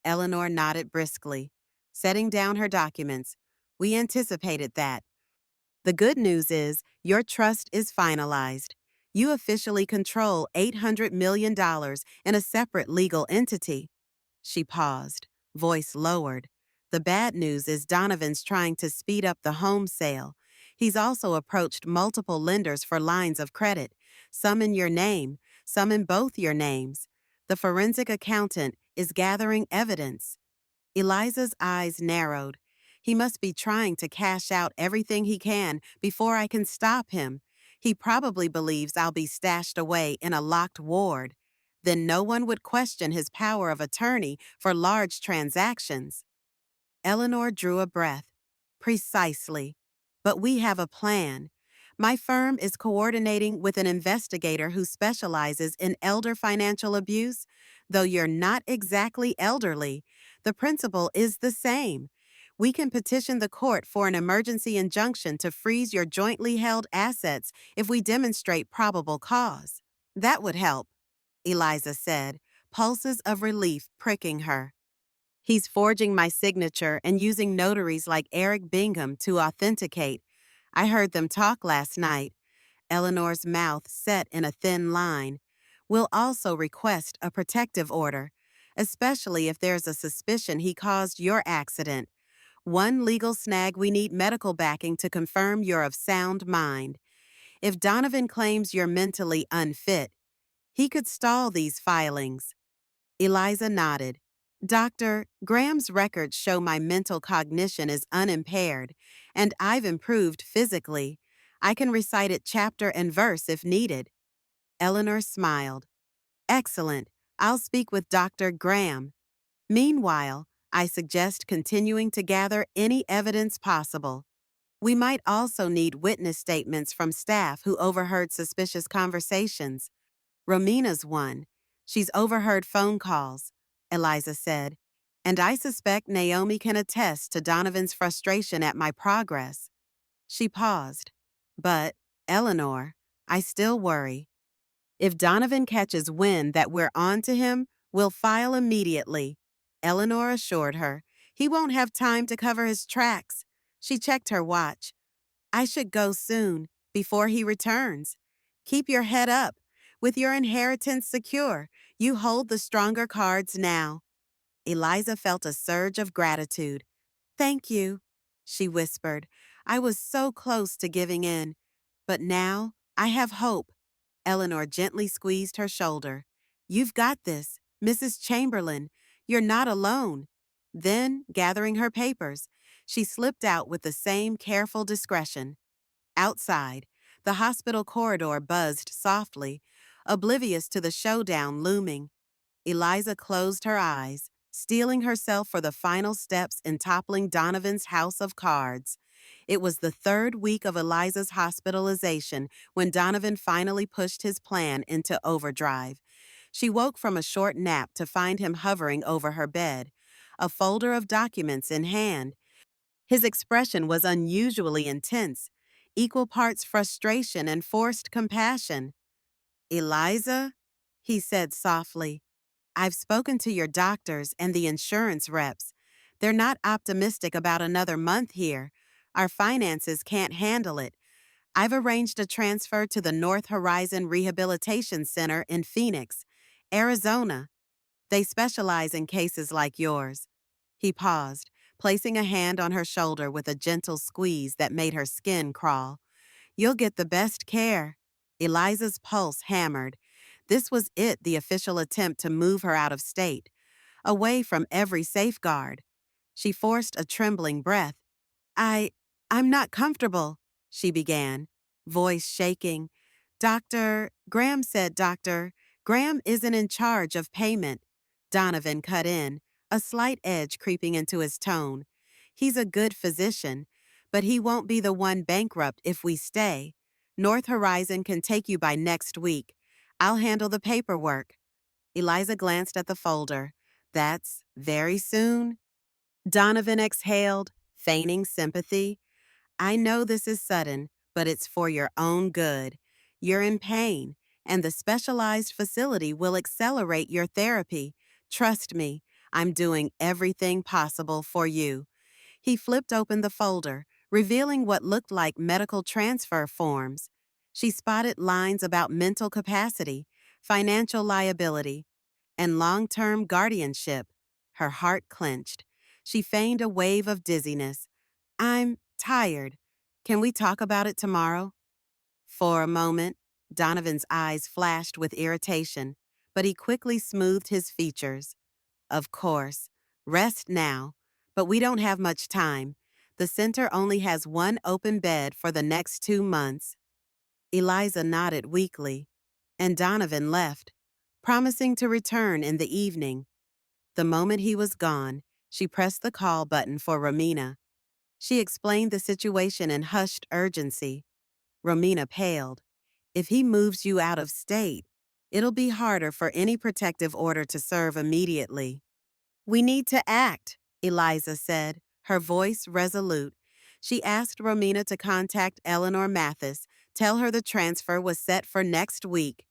Eleanor nodded briskly, setting down her documents. "We anticipated that. The good news is your trust is finalized. You officially control $800 million in a separate legal entity." She paused, voice lowered. "The bad news is Donovan's trying to speed up the home sale. He's also approached multiple lenders for lines of credit, some in your name, some in both your names. The forensic accountant is gathering evidence." Eliza's eyes narrowed. "He must be trying to cash out everything he can before I can stop him. He probably believes I'll be stashed away in a locked ward. Then no one would question his power of attorney for large transactions." Eleanor drew a breath. "Precisely. But we have a plan. My firm is coordinating with an investigator who specializes in elder financial abuse. Though you're not exactly elderly, the principle is the same. We can petition the court for an emergency injunction to freeze your jointly held assets if we demonstrate probable cause. That would help, Eliza said, pulses of relief pricking her. He's forging my signature and using notaries like Eric Bingham to authenticate. I heard them talk last night. Eleanor's mouth set in a thin line. We'll also request a protective order, especially if there's a suspicion he caused your accident. One legal snag: we need medical backing to confirm you're of sound mind. If Donovan claims you're mentally unfit, he could stall these filings. Eliza nodded. Doctor, Graham's records show my mental cognition is unimpaired, and I've improved physically. I can recite it chapter and verse if needed. Eleanor smiled. Excellent. I'll speak with Dr. Graham. Meanwhile, I suggest continuing to gather any evidence possible. We might also need witness statements from staff who overheard suspicious conversations. Romina's one. She's overheard phone calls, Eliza said, and I suspect Naomi can attest to Donovan's frustration at my progress. She paused. But, Eleanor, I still worry. If Donovan catches wind that we're on to him, we'll file immediately, Eleanor assured her. He won't have time to cover his tracks. She checked her watch. I should go soon, before he returns. Keep your head up. With your inheritance secure, you hold the stronger cards now. Eliza felt a surge of gratitude. Thank you, she whispered. I was so close to giving in. But now, I have hope. Eleanor gently squeezed her shoulder. You've got this, Mrs. Chamberlain. You're not alone. Then, gathering her papers, she slipped out with the same careful discretion. Outside, the hospital corridor buzzed softly, oblivious to the showdown looming. Eliza closed her eyes, steeling herself for the final steps in toppling Donovan's house of cards. It was the third week of Eliza's hospitalization when Donovan finally pushed his plan into overdrive. She woke from a short nap to find him hovering over her bed, a folder of documents in hand. His expression was unusually intense, equal parts frustration and forced compassion. Eliza, he said softly, I've spoken to your doctors and the insurance reps. They're not optimistic about another month here. Our finances can't handle it. I've arranged a transfer to the North Horizon Rehabilitation Center in Phoenix, Arizona. They specialize in cases like yours. He paused, placing a hand on her shoulder with a gentle squeeze that made her skin crawl. You'll get the best care. Eliza's pulse hammered. This was it, the official attempt to move her out of state, away from every safeguard. She forced a trembling breath. I'm not comfortable, she began, voice shaking. Graham said Dr. Graham isn't in charge of payment. Donovan cut in, a slight edge creeping into his tone. He's a good physician, but he won't be the one bankrupt if we stay. North Horizon can take you by next week. I'll handle the paperwork. Eliza glanced at the folder. That's very soon? Donovan exhaled, feigning sympathy. I know this is sudden, but it's for your own good. You're in pain, and the specialized facility will accelerate your therapy. Trust me, I'm doing everything possible for you. He flipped open the folder, revealing what looked like medical transfer forms. She spotted lines about mental capacity, financial liability, and long-term guardianship. Her heart clenched. She feigned a wave of dizziness. I'm tired. Can we talk about it tomorrow? For a moment, Donovan's eyes flashed with irritation, but he quickly smoothed his features. Of course. Rest now. But we don't have much time. The center only has one open bed for the next 2 months. Eliza nodded weakly, and Donovan left, promising to return in the evening. The moment he was gone, she pressed the call button for Romina. She explained the situation in hushed urgency. Romina paled. If he moves you out of state, it'll be harder for any protective order to serve immediately. We need to act, Eliza said, her voice resolute. She asked Romina to contact Eleanor Mathis, tell her the transfer was set for next week.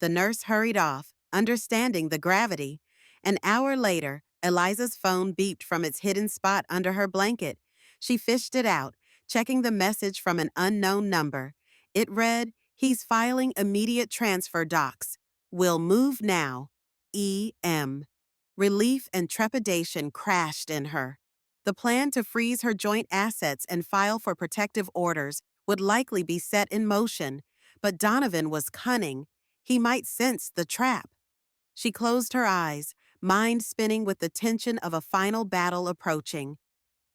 The nurse hurried off, understanding the gravity. An hour later, Eliza's phone beeped from its hidden spot under her blanket. She fished it out, checking the message from an unknown number. It read, "He's filing immediate transfer docs. Will move now. E.M." Relief and trepidation crashed in her. The plan to freeze her joint assets and file for protective orders would likely be set in motion, but Donovan was cunning. He might sense the trap. She closed her eyes, mind spinning with the tension of a final battle approaching.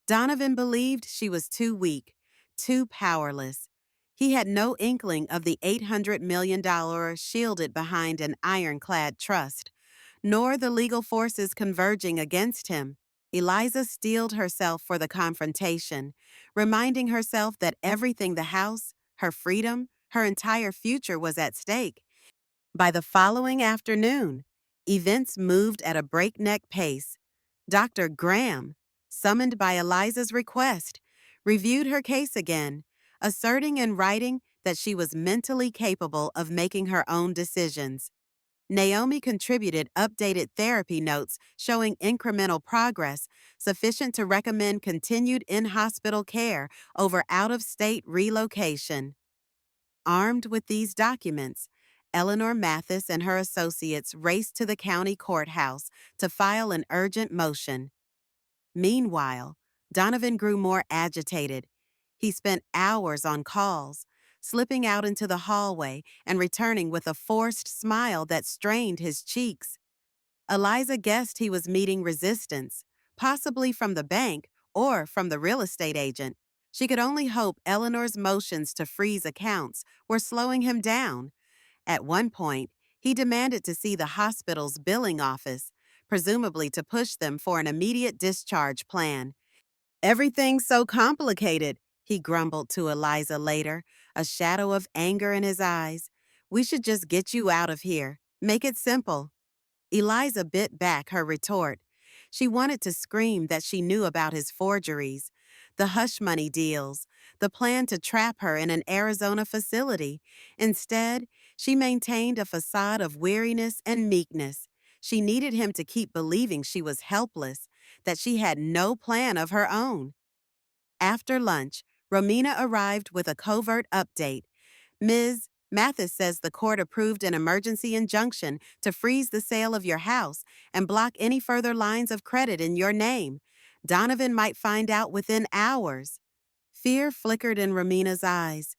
Donovan believed she was too weak, too powerless. He had no inkling of the $800 million shielded behind an ironclad trust, nor the legal forces converging against him. Eliza steeled herself for the confrontation, reminding herself that everything the house, her freedom, her entire future was at stake. By the following afternoon, events moved at a breakneck pace. Dr. Graham, summoned by Eliza's request, reviewed her case again, asserting in writing that she was mentally capable of making her own decisions. Naomi contributed updated therapy notes showing incremental progress, sufficient to recommend continued in-hospital care over out-of-state relocation. Armed with these documents, Eleanor Mathis and her associates raced to the county courthouse to file an urgent motion. Meanwhile, Donovan grew more agitated. He spent hours on calls, slipping out into the hallway and returning with a forced smile that strained his cheeks. Eliza guessed he was meeting resistance, possibly from the bank or from the real estate agent. She could only hope Eleanor's motions to freeze accounts were slowing him down. At one point, he demanded to see the hospital's billing office, presumably to push them for an immediate discharge plan. "Everything's so complicated," he grumbled to Eliza later, a shadow of anger in his eyes. "We should just get you out of here. Make it simple." Eliza bit back her retort. She wanted to scream that she knew about his forgeries, the hush money deals, the plan to trap her in an Arizona facility. Instead, she maintained a facade of weariness and meekness. She needed him to keep believing she was helpless, that she had no plan of her own. After lunch, Romina arrived with a covert update. "Ms. Mathis says the court approved an emergency injunction to freeze the sale of your house and block any further lines of credit in your name. Donovan might find out within hours." Fear flickered in Romina's eyes.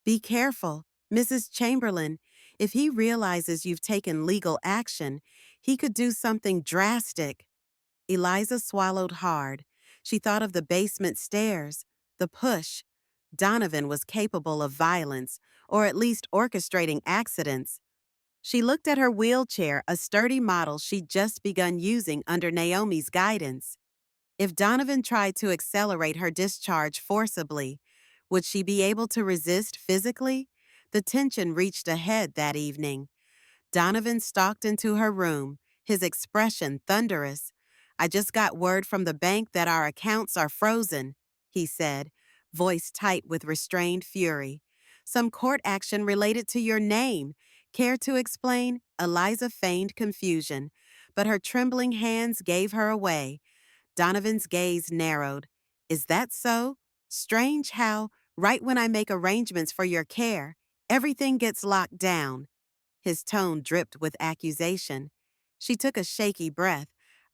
"Be careful, Mrs. Chamberlain. If he realizes you've taken legal action, he could do something drastic." Eliza swallowed hard. She thought of the basement stairs, the push. Donovan was capable of violence, or at least orchestrating accidents. She looked at her wheelchair, a sturdy model she'd just begun using under Naomi's guidance. If Donovan tried to accelerate her discharge forcibly, would she be able to resist physically? The tension reached a head that evening. Donovan stalked into her room, his expression thunderous. "I just got word from the bank that our accounts are frozen," he said, voice tight with restrained fury. "Some court action related to your name. Care to explain?" Eliza feigned confusion, but her trembling hands gave her away. Donovan's gaze narrowed. "Is that so? Strange how, right when I make arrangements for your care, everything gets locked down." His tone dripped with accusation. She took a shaky breath.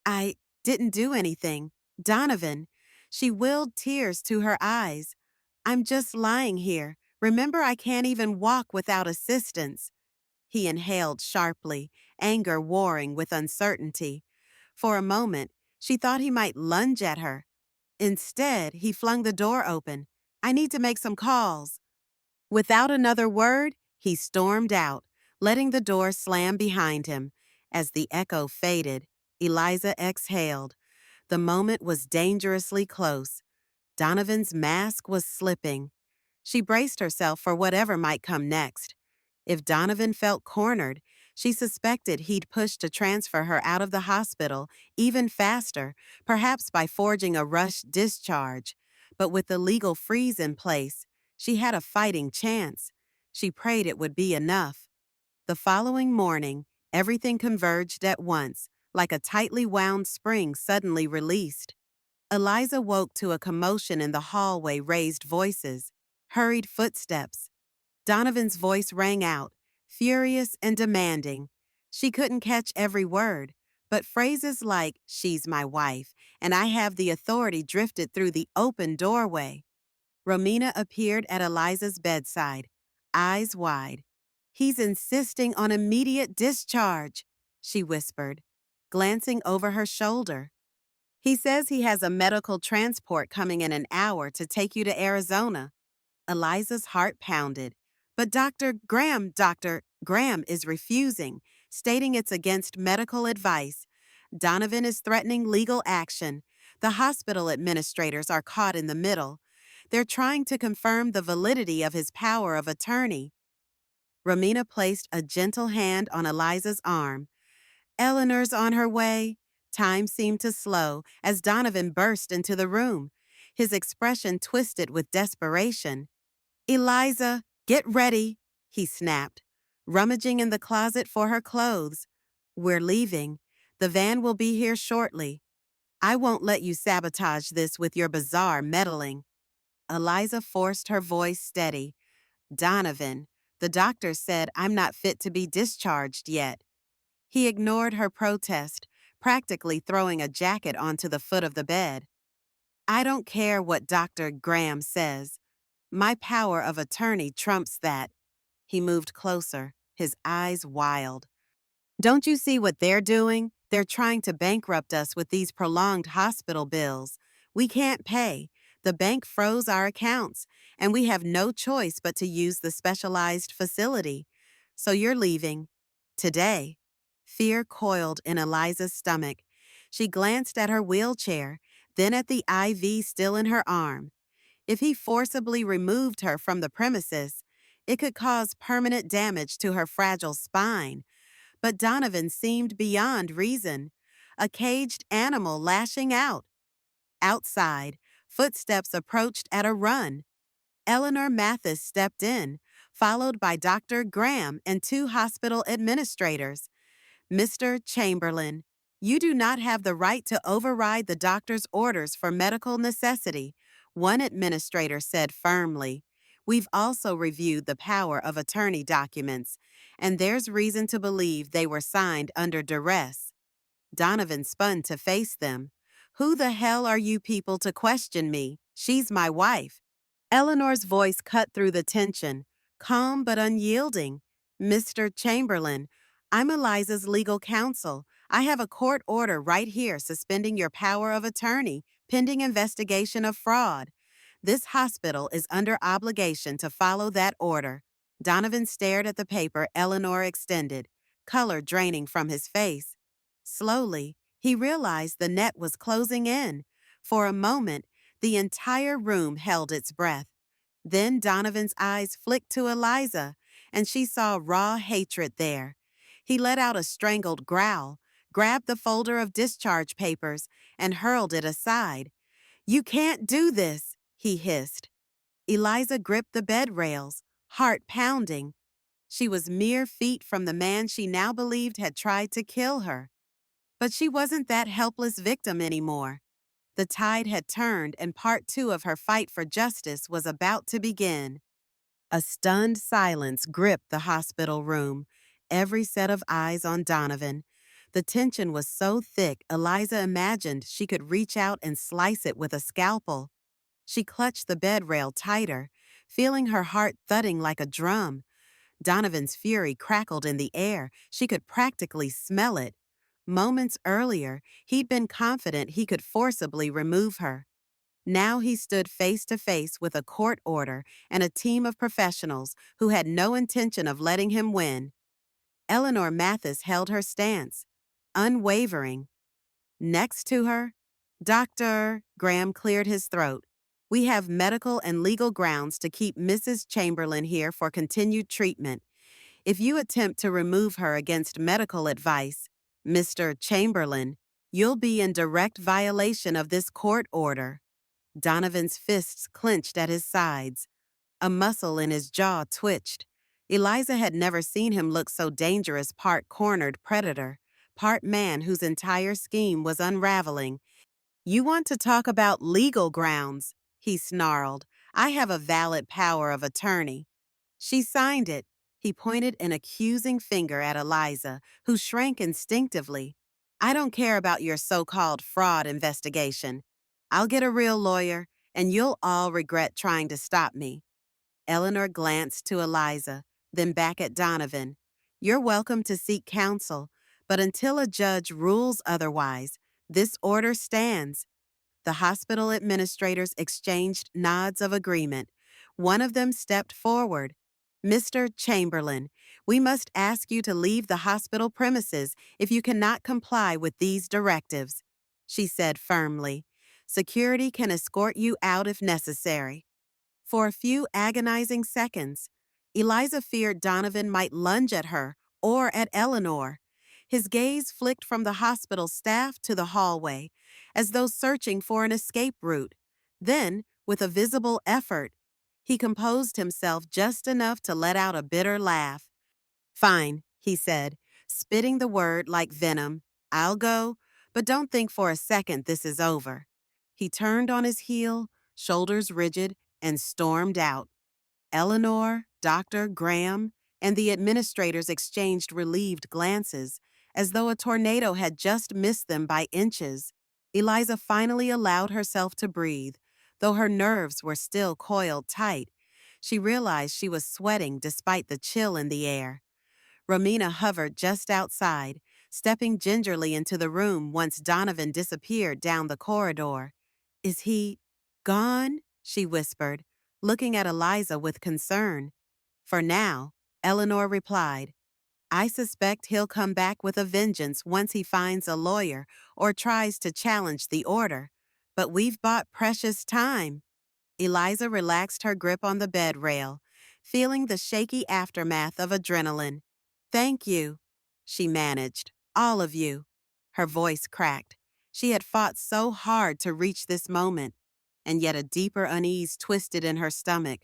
"I didn't do anything. Donovan." She willed tears to her eyes. "I'm just lying here. Remember, I can't even walk without assistance." He inhaled sharply, anger warring with uncertainty. For a moment, she thought he might lunge at her. Instead, he flung the door open. "I need to make some calls." Without another word, he stormed out, letting the door slam behind him. As the echo faded, Eliza exhaled. The moment was dangerously close. Donovan's mask was slipping. She braced herself for whatever might come next. If Donovan felt cornered, She suspected he'd pushed to transfer her out of the hospital even faster, perhaps by forging a rush discharge. But with the legal freeze in place, she had a fighting chance. She prayed it would be enough. The following morning, everything converged at once, like a tightly wound spring suddenly released. Eliza woke to a commotion in the hallway, raised voices, hurried footsteps. Donovan's voice rang out, furious and demanding. She couldn't catch every word, but phrases like, "She's my wife," and "I have the authority" drifted through the open doorway. Romina appeared at Eliza's bedside, eyes wide. "He's insisting on immediate discharge," she whispered, glancing over her shoulder. "He says he has a medical transport coming in an hour to take you to Arizona." Eliza's heart pounded. "But Dr. Graham is refusing, stating it's against medical advice. Donovan is threatening legal action. The hospital administrators are caught in the middle. They're trying to confirm the validity of his power of attorney." Romina placed a gentle hand on Eliza's arm. "Eleanor's on her way." Time seemed to slow as Donovan burst into the room, his expression twisted with desperation. "Eliza, get ready," he snapped, rummaging in the closet for her clothes. "We're leaving. The van will be here shortly. I won't let you sabotage this with your bizarre meddling." Eliza forced her voice steady. "Donovan, the doctor said I'm not fit to be discharged yet." He ignored her protest, practically throwing a jacket onto the foot of the bed. "I don't care what Dr. Graham says. My power of attorney trumps that." He moved closer, his eyes wild. "Don't you see what they're doing? They're trying to bankrupt us with these prolonged hospital bills. We can't pay. The bank froze our accounts, and we have no choice but to use the specialized facility. So you're leaving. Today." Fear coiled in Eliza's stomach. She glanced at her wheelchair, then at the IV still in her arm. If he forcibly removed her from the premises, it could cause permanent damage to her fragile spine. But Donovan seemed beyond reason, a caged animal lashing out. Outside, footsteps approached at a run. Eleanor Mathis stepped in, followed by Dr. Graham and two hospital administrators. "Mr. Chamberlain, you do not have the right to override the doctor's orders for medical necessity," one administrator said firmly. "We've also reviewed the power of attorney documents, and there's reason to believe they were signed under duress." Donovan spun to face them. "Who the hell are you people to question me? She's my wife." Eleanor's voice cut through the tension, calm but unyielding. "Mr. Chamberlain, I'm Eliza's legal counsel. I have a court order right here suspending your power of attorney, pending investigation of fraud. This hospital is under obligation to follow that order." Donovan stared at the paper Eleanor extended, color draining from his face. Slowly, he realized the net was closing in. For a moment, the entire room held its breath. Then Donovan's eyes flicked to Eliza, and she saw raw hatred there. He let out a strangled growl, grabbed the folder of discharge papers, and hurled it aside. "You can't do this," he hissed. Eliza gripped the bed rails, heart pounding. She was mere feet from the man she now believed had tried to kill her. But she wasn't that helpless victim anymore. The tide had turned, and part two of her fight for justice was about to begin. A stunned silence gripped the hospital room, every set of eyes on Donovan. The tension was so thick, Eliza imagined she could reach out and slice it with a scalpel. She clutched the bed rail tighter, feeling her heart thudding like a drum. Donovan's fury crackled in the air. She could practically smell it. Moments earlier, he'd been confident he could forcibly remove her. Now he stood face to face with a court order and a team of professionals who had no intention of letting him win. Eleanor Mathis held her stance, unwavering. Next to her, Dr. Graham cleared his throat. "We have medical and legal grounds to keep Mrs. Chamberlain here for continued treatment. If you attempt to remove her against medical advice, Mr. Chamberlain, you'll be in direct violation of this court order." Donovan's fists clenched at his sides. A muscle in his jaw twitched. Eliza had never seen him look so dangerous, part cornered predator, part man whose entire scheme was unraveling. "You want to talk about legal grounds," he snarled. "I have a valid power of attorney." She signed it. He pointed an accusing finger at Eliza, who shrank instinctively. "I don't care about your so-called fraud investigation. I'll get a real lawyer, and you'll all regret trying to stop me." Eleanor glanced to Eliza, then back at Donovan. "You're welcome to seek counsel, but until a judge rules otherwise, this order stands." The hospital administrators exchanged nods of agreement. One of them stepped forward. "Mr. Chamberlain, we must ask you to leave the hospital premises if you cannot comply with these directives," she said firmly. "Security can escort you out if necessary." For a few agonizing seconds, Eliza feared Donovan might lunge at her or at Eleanor. His gaze flicked from the hospital staff to the hallway, as though searching for an escape route. Then, with a visible effort, he composed himself just enough to let out a bitter laugh. "Fine," he said, spitting the word like venom. "I'll go, but don't think for a second this is over." He turned on his heel, shoulders rigid, and stormed out. Eleanor, Dr. Graham, and the administrators exchanged relieved glances, as though a tornado had just missed them by inches. Eliza finally allowed herself to breathe, though her nerves were still coiled tight. She realized she was sweating despite the chill in the air. Romina hovered just outside, stepping gingerly into the room once Donovan disappeared down the corridor. "Is he gone?" she whispered, looking at Eliza with concern. "For now," Eleanor replied. "I suspect he'll come back with a vengeance once he finds a lawyer or tries to challenge the order. But we've bought precious time." Eliza relaxed her grip on the bed rail, feeling the shaky aftermath of adrenaline. "Thank you," she managed. "All of you." Her voice cracked. She had fought so hard to reach this moment, and yet a deeper unease twisted in her stomach.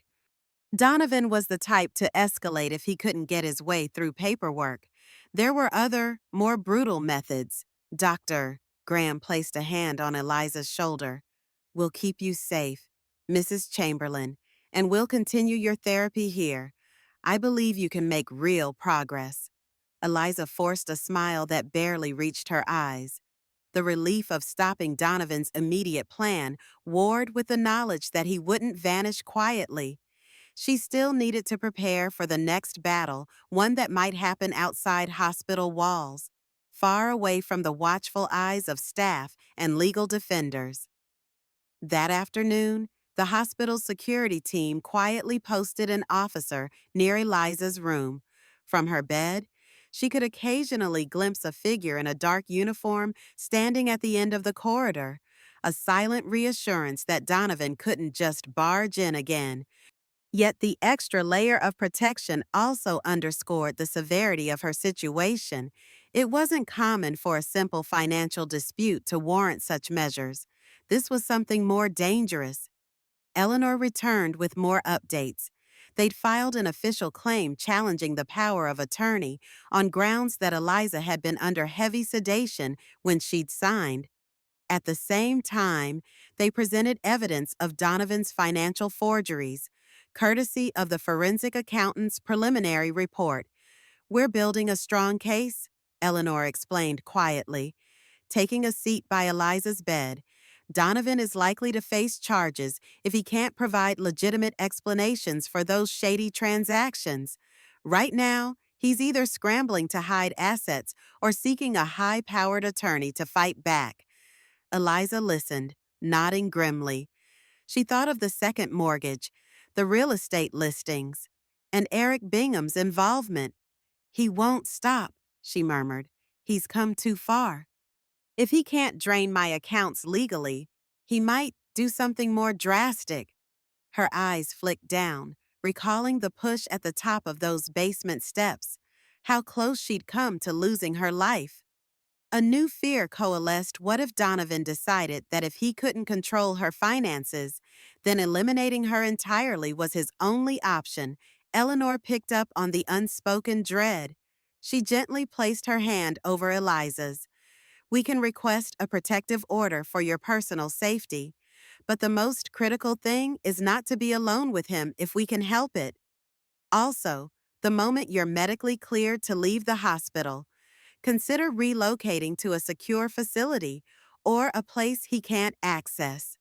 Donovan was the type to escalate if he couldn't get his way through paperwork. There were other, more brutal methods. "Dr. Graham placed a hand on Eliza's shoulder. "We'll keep you safe, Mrs. Chamberlain, and we'll continue your therapy here. I believe you can make real progress." Eliza forced a smile that barely reached her eyes. The relief of stopping Donovan's immediate plan warred with the knowledge that he wouldn't vanish quietly. She still needed to prepare for the next battle, one that might happen outside hospital walls, far away from the watchful eyes of staff and legal defenders. That afternoon, the hospital's security team quietly posted an officer near Eliza's room. From her bed, she could occasionally glimpse a figure in a dark uniform standing at the end of the corridor, a silent reassurance that Donovan couldn't just barge in again. Yet the extra layer of protection also underscored the severity of her situation. It wasn't common for a simple financial dispute to warrant such measures. This was something more dangerous. Eleanor returned with more updates. They'd filed an official claim challenging the power of attorney on grounds that Eliza had been under heavy sedation when she'd signed. At the same time, they presented evidence of Donovan's financial forgeries, courtesy of the forensic accountant's preliminary report. "We're building a strong case," Eleanor explained quietly. Taking a seat by Eliza's bed, "Donovan is likely to face charges if he can't provide legitimate explanations for those shady transactions. Right now, he's either scrambling to hide assets or seeking a high-powered attorney to fight back." Eliza listened, nodding grimly. She thought of the second mortgage, the real estate listings, and Eric Bingham's involvement. "He won't stop," she murmured. "He's come too far. If he can't drain my accounts legally, he might do something more drastic." Her eyes flicked down, recalling the push at the top of those basement steps, how close she'd come to losing her life. A new fear coalesced. What if Donovan decided that if he couldn't control her finances, then eliminating her entirely was his only option? Eleanor picked up on the unspoken dread. She gently placed her hand over Eliza's. We can request a protective order for your personal safety, but the most critical thing is not to be alone with him if we can help it. Also, the moment you're medically cleared to leave the hospital, consider relocating to a secure facility or a place he can't access.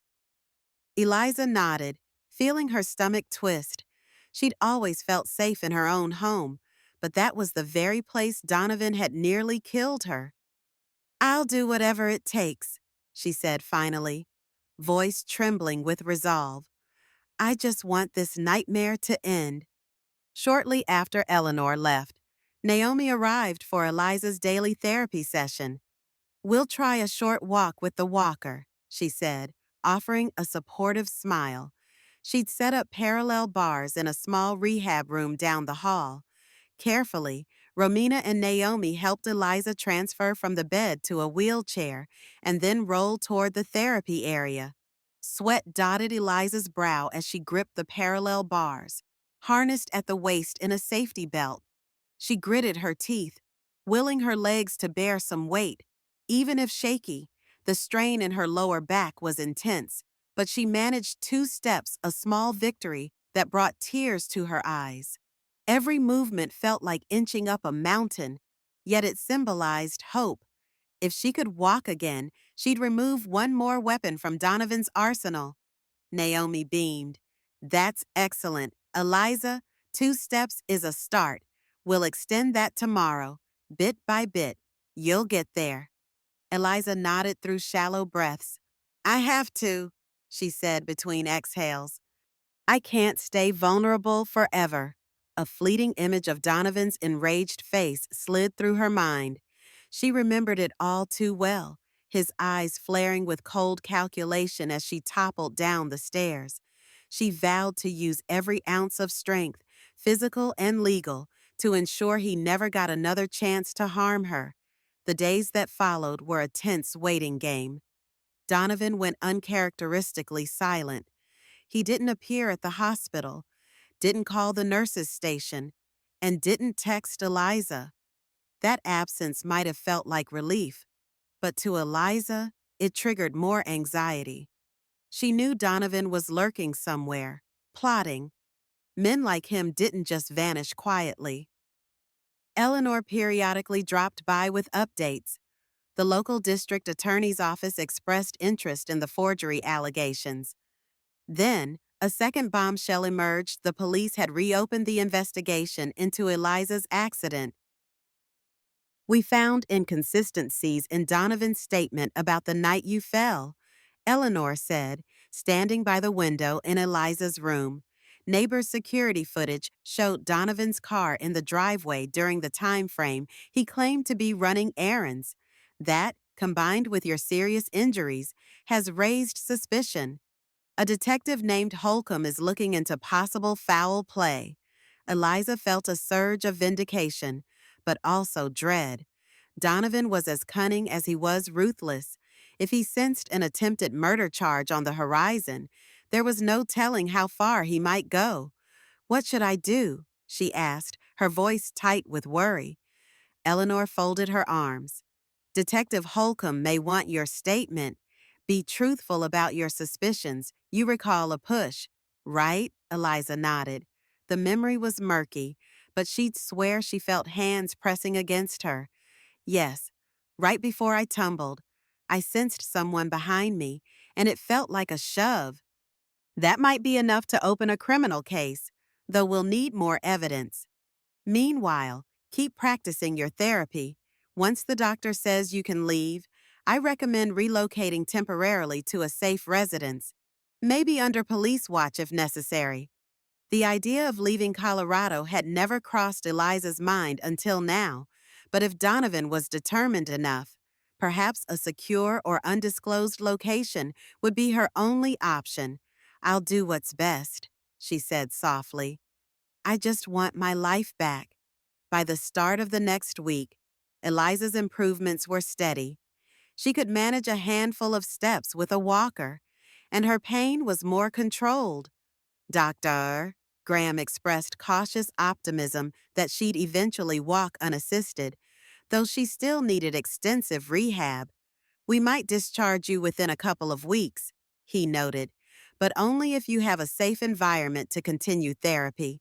Eliza nodded, feeling her stomach twist. She'd always felt safe in her own home, but that was the very place Donovan had nearly killed her. I'll do whatever it takes, she said finally, voice trembling with resolve. I just want this nightmare to end. Shortly after Eleanor left, Naomi arrived for Eliza's daily therapy session. We'll try a short walk with the walker, she said, offering a supportive smile. She'd set up parallel bars in a small rehab room down the hall. Carefully, Romina and Naomi helped Eliza transfer from the bed to a wheelchair and then roll toward the therapy area. Sweat dotted Eliza's brow as she gripped the parallel bars, harnessed at the waist in a safety belt. She gritted her teeth, willing her legs to bear some weight. Even if shaky, the strain in her lower back was intense, but she managed 2 steps, a small victory that brought tears to her eyes. Every movement felt like inching up a mountain, yet it symbolized hope. If she could walk again, she'd remove one more weapon from Donovan's arsenal. Naomi beamed. That's excellent. Eliza, 2 steps is a start. We'll extend that tomorrow, bit by bit. You'll get there. Eliza nodded through shallow breaths. I have to, she said between exhales. I can't stay vulnerable forever. A fleeting image of Donovan's enraged face slid through her mind. She remembered it all too well, his eyes flaring with cold calculation as she toppled down the stairs. She vowed to use every ounce of strength, physical and legal, to ensure he never got another chance to harm her. The days that followed were a tense waiting game. Donovan went uncharacteristically silent. He didn't appear at the hospital, didn't call the nurses' station, and didn't text Eliza. That absence might have felt like relief, but to Eliza, it triggered more anxiety. She knew Donovan was lurking somewhere, plotting. Men like him didn't just vanish quietly. Eleanor periodically dropped by with updates. The local district attorney's office expressed interest in the forgery allegations. Then, a second bombshell emerged. The police had reopened the investigation into Eliza's accident. We found inconsistencies in Donovan's statement about the night you fell, Eleanor said, standing by the window in Eliza's room. Neighbor security footage showed Donovan's car in the driveway during the time frame he claimed to be running errands. That, combined with your serious injuries, has raised suspicion. A detective named Holcomb is looking into possible foul play. Eliza felt a surge of vindication, but also dread. Donovan was as cunning as he was ruthless. If he sensed an attempted murder charge on the horizon, there was no telling how far he might go. What should I do? She asked, her voice tight with worry. Eleanor folded her arms. Detective Holcomb may want your statement. Be truthful about your suspicions. You recall a push, right? Eliza nodded. The memory was murky, but she'd swear she felt hands pressing against her. Yes, right before I tumbled, I sensed someone behind me, and it felt like a shove. That might be enough to open a criminal case, though we'll need more evidence. Meanwhile, keep practicing your therapy. Once the doctor says you can leave, I recommend relocating temporarily to a safe residence, maybe under police watch if necessary. The idea of leaving Colorado had never crossed Eliza's mind until now, but if Donovan was determined enough, perhaps a secure or undisclosed location would be her only option. I'll do what's best, she said softly. I just want my life back. By the start of the next week, Eliza's improvements were steady. She could manage a handful of steps with a walker, and her pain was more controlled. Doctor, Graham expressed cautious optimism that she'd eventually walk unassisted, though she still needed extensive rehab. We might discharge you within a couple of weeks, he noted, but only if you have a safe environment to continue therapy.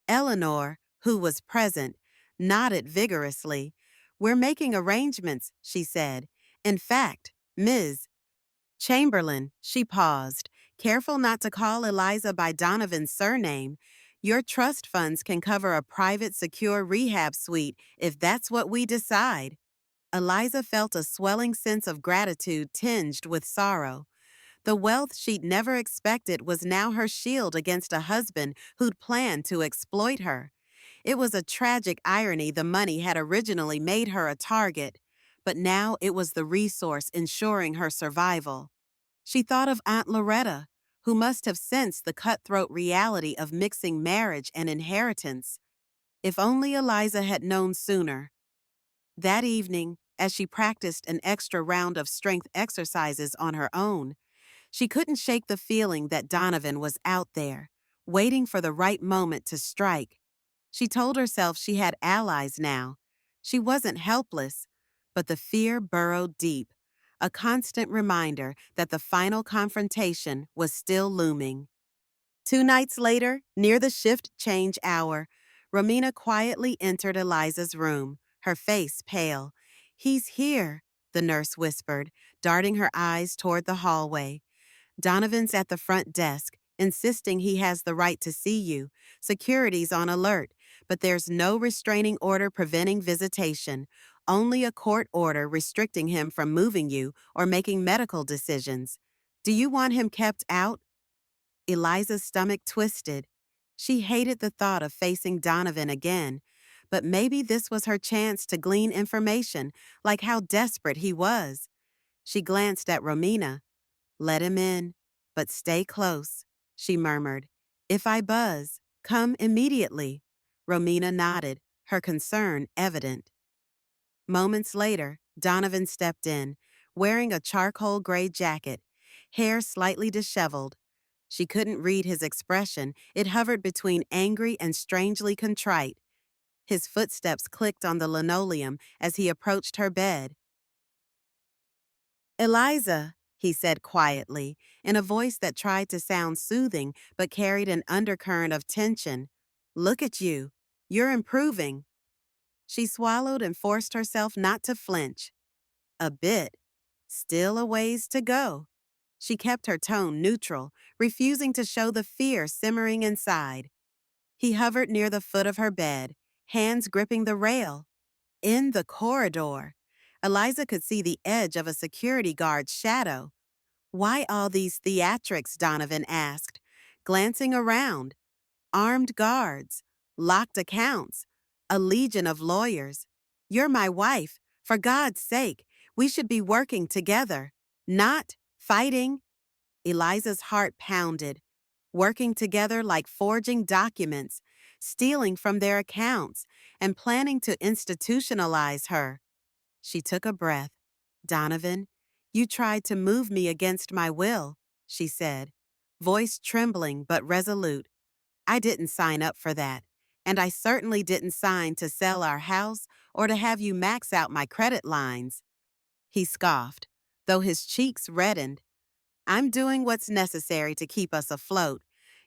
Eleanor, who was present, nodded vigorously. We're making arrangements, she said. In fact, Ms. Chamberlain, she paused, careful not to call Eliza by Donovan's surname. Your trust funds can cover a private, secure rehab suite if that's what we decide. Eliza felt a swelling sense of gratitude tinged with sorrow. The wealth she'd never expected was now her shield against a husband who'd planned to exploit her. It was a tragic irony the money had originally made her a target, but now it was the resource ensuring her survival. She thought of Aunt Loretta, who must have sensed the cutthroat reality of mixing marriage and inheritance. If only Eliza had known sooner. That evening, as she practiced an extra round of strength exercises on her own, she couldn't shake the feeling that Donovan was out there, waiting for the right moment to strike. She told herself she had allies now. She wasn't helpless, but the fear burrowed deep, a constant reminder that the final confrontation was still looming. 2 nights later, near the shift change hour, Romina quietly entered Eliza's room, her face pale. He's here, the nurse whispered, darting her eyes toward the hallway. Donovan's at the front desk, insisting he has the right to see you. Security's on alert, but there's no restraining order preventing visitation, only a court order restricting him from moving you or making medical decisions. Do you want him kept out? Eliza's stomach twisted. She hated the thought of facing Donovan again, but maybe this was her chance to glean information, like how desperate he was. She glanced at Romina. Let him in, but stay close, she murmured. If I buzz, come immediately. Romina nodded, her concern evident. Moments later, Donovan stepped in, wearing a charcoal gray jacket, hair slightly disheveled. She couldn't read his expression. It hovered between angry and strangely contrite. His footsteps clicked on the linoleum as he approached her bed. Eliza, he said quietly, in a voice that tried to sound soothing but carried an undercurrent of tension. Look at you. You're improving. She swallowed and forced herself not to flinch. A bit. Still a ways to go. She kept her tone neutral, refusing to show the fear simmering inside. He hovered near the foot of her bed, hands gripping the rail. In the corridor, Eliza could see the edge of a security guard's shadow. Why all these theatrics? Donovan asked, glancing around. Armed guards, locked accounts, a legion of lawyers. You're my wife. For God's sake, we should be working together, not fighting. Eliza's heart pounded. Working together like forging documents, stealing from their accounts, and planning to institutionalize her. She took a breath. Donovan, you tried to move me against my will, she said, voice trembling but resolute. I didn't sign up for that, and I certainly didn't sign to sell our house or to have you max out my credit lines. He scoffed, though his cheeks reddened. I'm doing what's necessary to keep us afloat.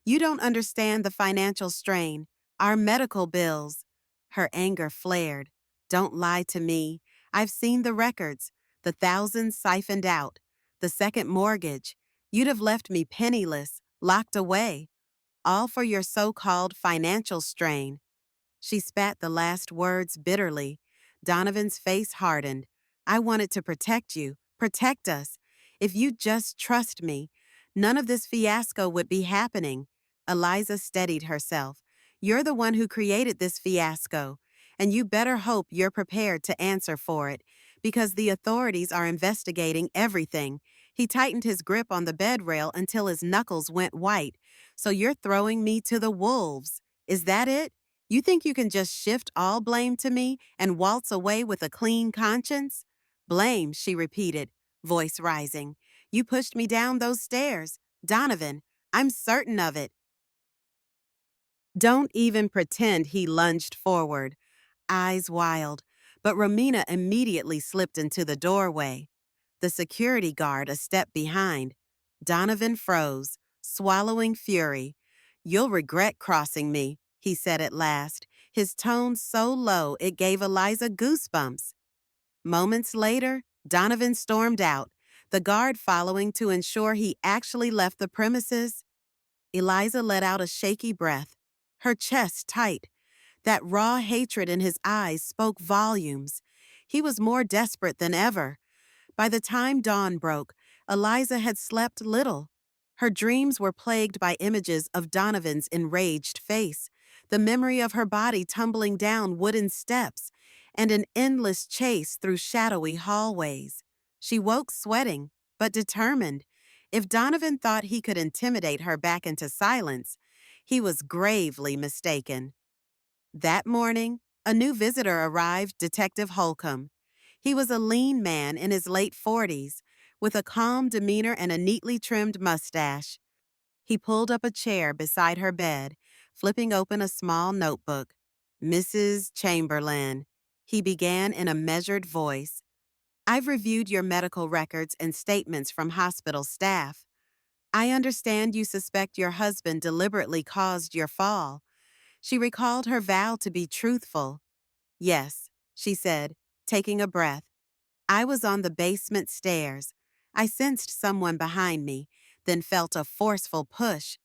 You don't understand the financial strain, our medical bills. Her anger flared. Don't lie to me. I've seen the records, the thousands siphoned out, the second mortgage. You'd have left me penniless, locked away, all for your so-called financial strain. She spat the last words bitterly. Donovan's face hardened. I wanted to protect you, protect us. If you just trust me, none of this fiasco would be happening. Eliza steadied herself. You're the one who created this fiasco, and you better hope you're prepared to answer for it, because the authorities are investigating everything. He tightened his grip on the bed rail until his knuckles went white. So you're throwing me to the wolves. Is that it? You think you can just shift all blame to me and waltz away with a clean conscience? Blame, she repeated, voice rising. You pushed me down those stairs. Donovan, I'm certain of it. Don't even pretend, he lunged forward, eyes wild, but Romina immediately slipped into the doorway. The security guard a step behind. Donovan froze, swallowing fury. You'll regret crossing me, he said at last, his tone so low it gave Eliza goosebumps. Moments later, Donovan stormed out, the guard following to ensure he actually left the premises. Eliza let out a shaky breath, her chest tight. That raw hatred in his eyes spoke volumes. He was more desperate than ever. By the time dawn broke, Eliza had slept little. Her dreams were plagued by images of Donovan's enraged face, the memory of her body tumbling down wooden steps, and an endless chase through shadowy hallways. She woke sweating, but determined. If Donovan thought he could intimidate her back into silence, he was gravely mistaken. That morning, a new visitor arrived, Detective Holcomb. He was a lean man in his late 40s, with a calm demeanor and a neatly trimmed mustache. He pulled up a chair beside her bed, flipping open a small notebook. Mrs. Chamberlain, he began in a measured voice. I've reviewed your medical records and statements from hospital staff. I understand you suspect your husband deliberately caused your fall. She recalled her vow to be truthful. Yes, she said, taking a breath. I was on the basement stairs. I sensed someone behind me, then felt a forceful push.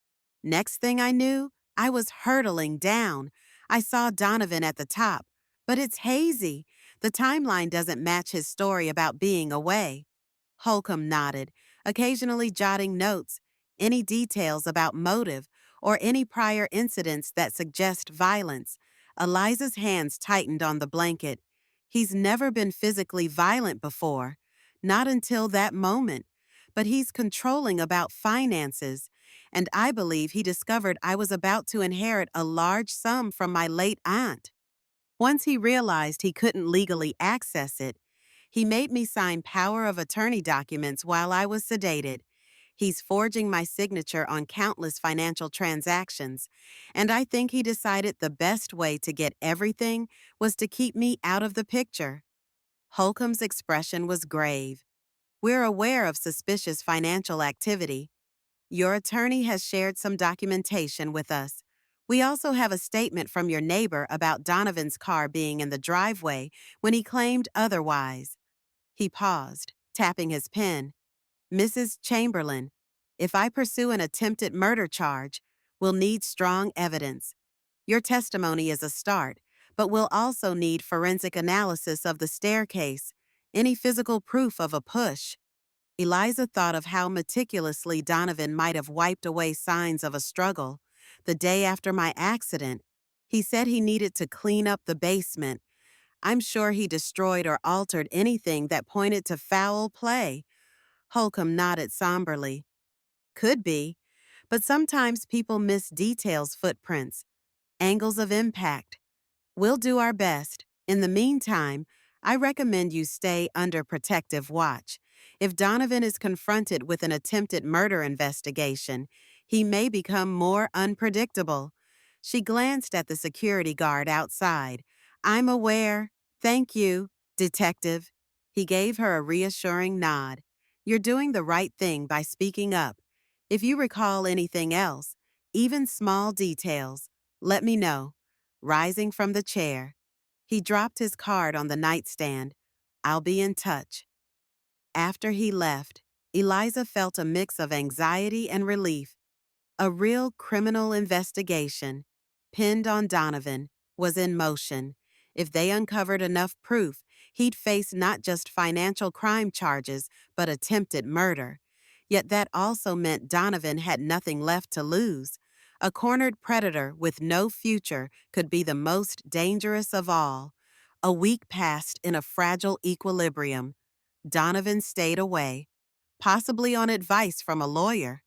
Next thing I knew, I was hurtling down. I saw Donovan at the top, but it's hazy. The timeline doesn't match his story about being away. Holcomb nodded, occasionally jotting notes, any details about motive, or any prior incidents that suggest violence. Eliza's hands tightened on the blanket. He's never been physically violent before, not until that moment, but he's controlling about finances, and I believe he discovered I was about to inherit a large sum from my late aunt. Once he realized he couldn't legally access it, he made me sign power of attorney documents while I was sedated. He's forging my signature on countless financial transactions, and I think he decided the best way to get everything was to keep me out of the picture. Holcomb's expression was grave. We're aware of suspicious financial activity. Your attorney has shared some documentation with us. We also have a statement from your neighbor about Donovan's car being in the driveway when he claimed otherwise. He paused, tapping his pen. Mrs. Chamberlain, if I pursue an attempted murder charge, we'll need strong evidence. Your testimony is a start, but we'll also need forensic analysis of the staircase, any physical proof of a push. Eliza thought of how meticulously Donovan might have wiped away signs of a struggle. The day after my accident, he said he needed to clean up the basement. I'm sure he destroyed or altered anything that pointed to foul play. Holcomb nodded somberly. Could be, but sometimes people miss details, footprints, angles of impact. We'll do our best. In the meantime, I recommend you stay under protective watch. If Donovan is confronted with an attempted murder investigation, he may become more unpredictable. She glanced at the security guard outside. I'm aware. Thank you, Detective. He gave her a reassuring nod. You're doing the right thing by speaking up. If you recall anything else, even small details, let me know. Rising from the chair, he dropped his card on the nightstand. I'll be in touch. After he left, Eliza felt a mix of anxiety and relief. A real criminal investigation, pinned on Donovan, was in motion. If they uncovered enough proof, he'd face not just financial crime charges, but attempted murder. Yet that also meant Donovan had nothing left to lose. A cornered predator with no future could be the most dangerous of all. A week passed in a fragile equilibrium. Donovan stayed away, possibly on advice from a lawyer.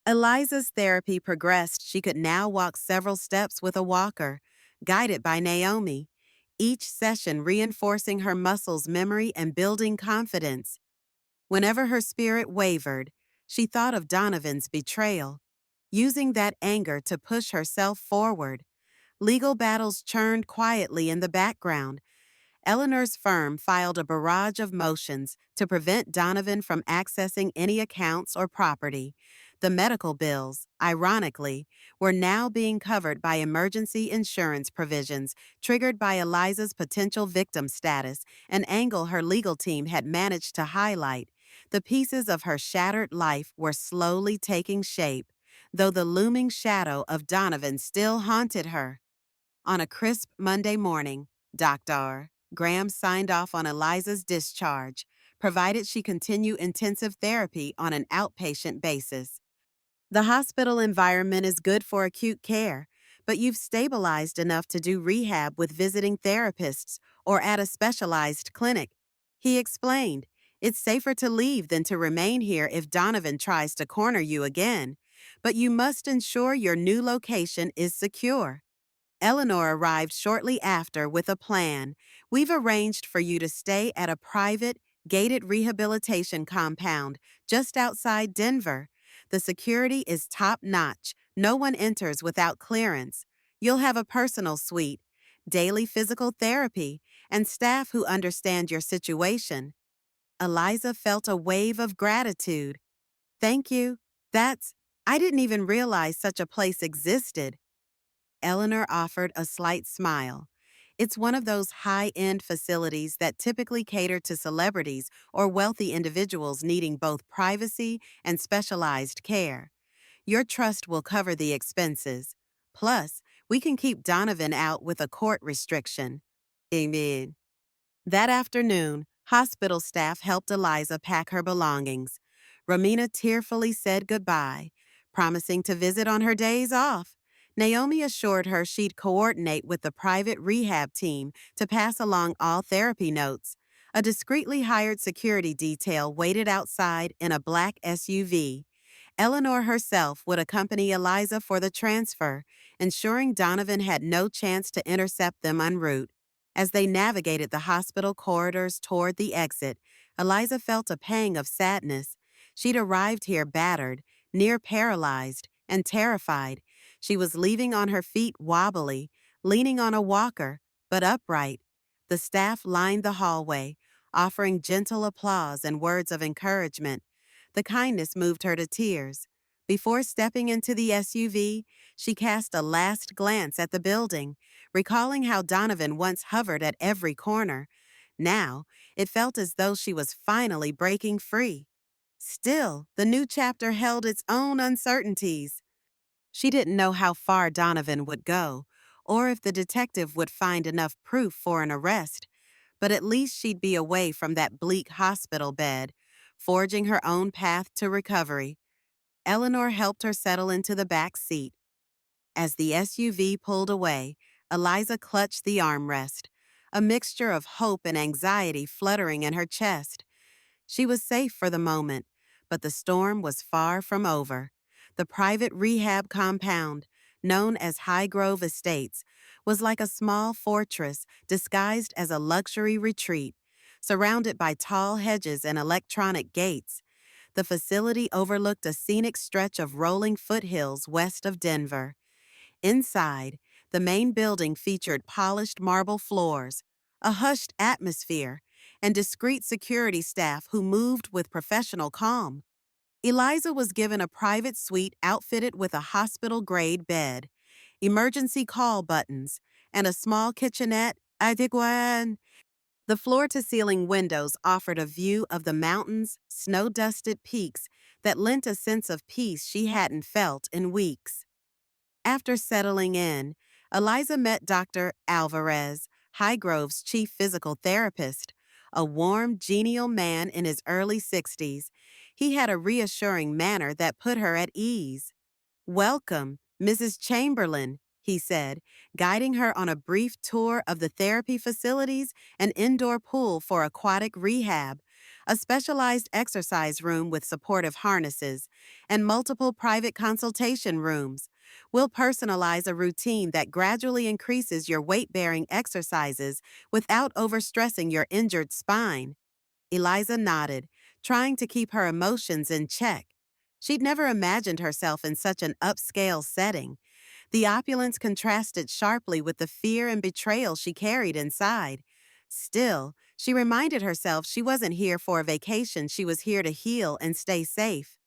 Eliza's therapy progressed. She could now walk several steps with a walker, guided by Naomi, each session reinforcing her muscles' memory and building confidence. Whenever her spirit wavered, she thought of Donovan's betrayal, using that anger to push herself forward. Legal battles churned quietly in the background. Eleanor's firm filed a barrage of motions to prevent Donovan from accessing any accounts or property. The medical bills, ironically, were now being covered by emergency insurance provisions triggered by Eliza's potential victim status, an angle her legal team had managed to highlight. The pieces of her shattered life were slowly taking shape, though the looming shadow of Donovan still haunted her. On a crisp Monday morning, Dr. Graham signed off on Eliza's discharge, provided she continue intensive therapy on an outpatient basis. The hospital environment is good for acute care, but you've stabilized enough to do rehab with visiting therapists or at a specialized clinic. He explained, it's safer to leave than to remain here if Donovan tries to corner you again, but you must ensure your new location is secure. Eleanor arrived shortly after with a plan. We've arranged for you to stay at a private, gated rehabilitation compound just outside Denver. The security is top-notch. No one enters without clearance. You'll have a personal suite, daily physical therapy, and staff who understand your situation. Eliza felt a wave of gratitude. Thank you. I didn't even realize such a place existed. Eleanor offered a slight smile. It's one of those high-end facilities that typically cater to celebrities or wealthy individuals needing both privacy and specialized care. Your trust will cover the expenses. Plus, we can keep Donovan out with a court restriction. Amen. That afternoon, hospital staff helped Eliza pack her belongings. Romina tearfully said goodbye, promising to visit on her days off. Naomi assured her she'd coordinate with the private rehab team to pass along all therapy notes. A discreetly hired security detail waited outside in a black SUV. Eleanor herself would accompany Eliza for the transfer, ensuring Donovan had no chance to intercept them en route. As they navigated the hospital corridors toward the exit, Eliza felt a pang of sadness. She'd arrived here battered, near paralyzed, and terrified. She was leaving on her feet wobbly, leaning on a walker, but upright. The staff lined the hallway, offering gentle applause and words of encouragement. The kindness moved her to tears. Before stepping into the SUV, she cast a last glance at the building, recalling how Donovan once hovered at every corner. Now, it felt as though she was finally breaking free. Still, the new chapter held its own uncertainties. She didn't know how far Donovan would go, or if the detective would find enough proof for an arrest, but at least she'd be away from that bleak hospital bed, forging her own path to recovery. Eleanor helped her settle into the back seat. As the SUV pulled away, Eliza clutched the armrest, a mixture of hope and anxiety fluttering in her chest. She was safe for the moment, but the storm was far from over. The private rehab compound, known as High Grove Estates, was like a small fortress disguised as a luxury retreat, surrounded by tall hedges and electronic gates. The facility overlooked a scenic stretch of rolling foothills west of Denver. Inside, the main building featured polished marble floors, a hushed atmosphere, and discreet security staff who moved with professional calm. Eliza was given a private suite outfitted with a hospital-grade bed, emergency call buttons, and a small kitchenette. The floor-to-ceiling windows offered a view of the mountains' snow-dusted peaks that lent a sense of peace she hadn't felt in weeks. After settling in, Eliza met Dr. Alvarez, Highgrove's chief physical therapist, a warm, genial man in his early 60s. He had a reassuring manner that put her at ease. "Welcome, Mrs. Chamberlain," he said, guiding her on a brief tour of the therapy facilities and indoor pool for aquatic rehab. a specialized exercise room with supportive harnesses, and multiple private consultation rooms. We'll personalize a routine that gradually increases your weight-bearing exercises without overstressing your injured spine. Eliza nodded, trying to keep her emotions in check. She'd never imagined herself in such an upscale setting. The opulence contrasted sharply with the fear and betrayal she carried inside. Still, she reminded herself she wasn't here for a vacation, she was here to heal and stay safe.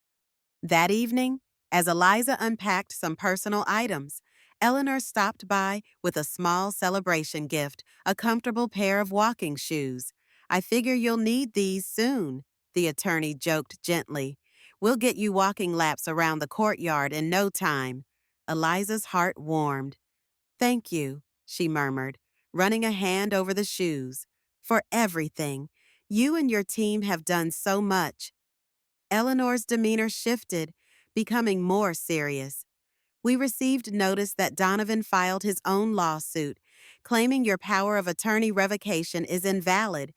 That evening, as Eliza unpacked some personal items, Eleanor stopped by with a small celebration gift, a comfortable pair of walking shoes. "I figure you'll need these soon," the attorney joked gently. "We'll get you walking laps around the courtyard in no time." Eliza's heart warmed. "Thank you," she murmured, running a hand over the shoes. "For everything. You and your team have done so much." Eleanor's demeanor shifted, becoming more serious. "We received notice that Donovan filed his own lawsuit, claiming your power of attorney revocation is invalid.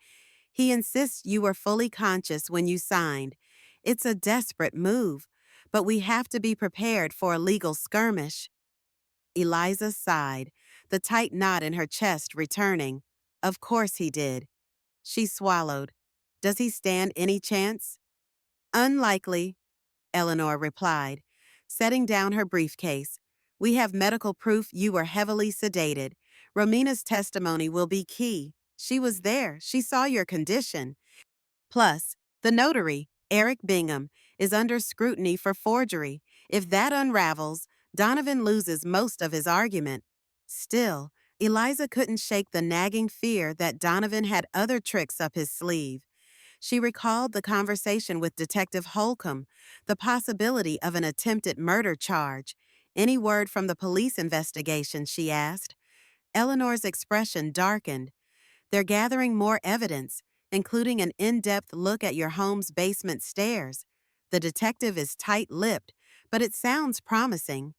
He insists you were fully conscious when you signed. It's a desperate move, but we have to be prepared for a legal skirmish." Eliza sighed, the tight knot in her chest returning. "Of course he did." She swallowed. "Does he stand any chance?" "Unlikely," Eleanor replied, setting down her briefcase. "We have medical proof you were heavily sedated. Romina's testimony will be key. She was there. She saw your condition. Plus, the notary, Eric Bingham, is under scrutiny for forgery. If that unravels, Donovan loses most of his argument." Still, Eliza couldn't shake the nagging fear that Donovan had other tricks up his sleeve. She recalled the conversation with Detective Holcomb, the possibility of an attempted murder charge. "Any word from the police investigation?" she asked. Eleanor's expression darkened. "They're gathering more evidence, including an in-depth look at your home's basement stairs. The detective is tight-lipped, but it sounds promising."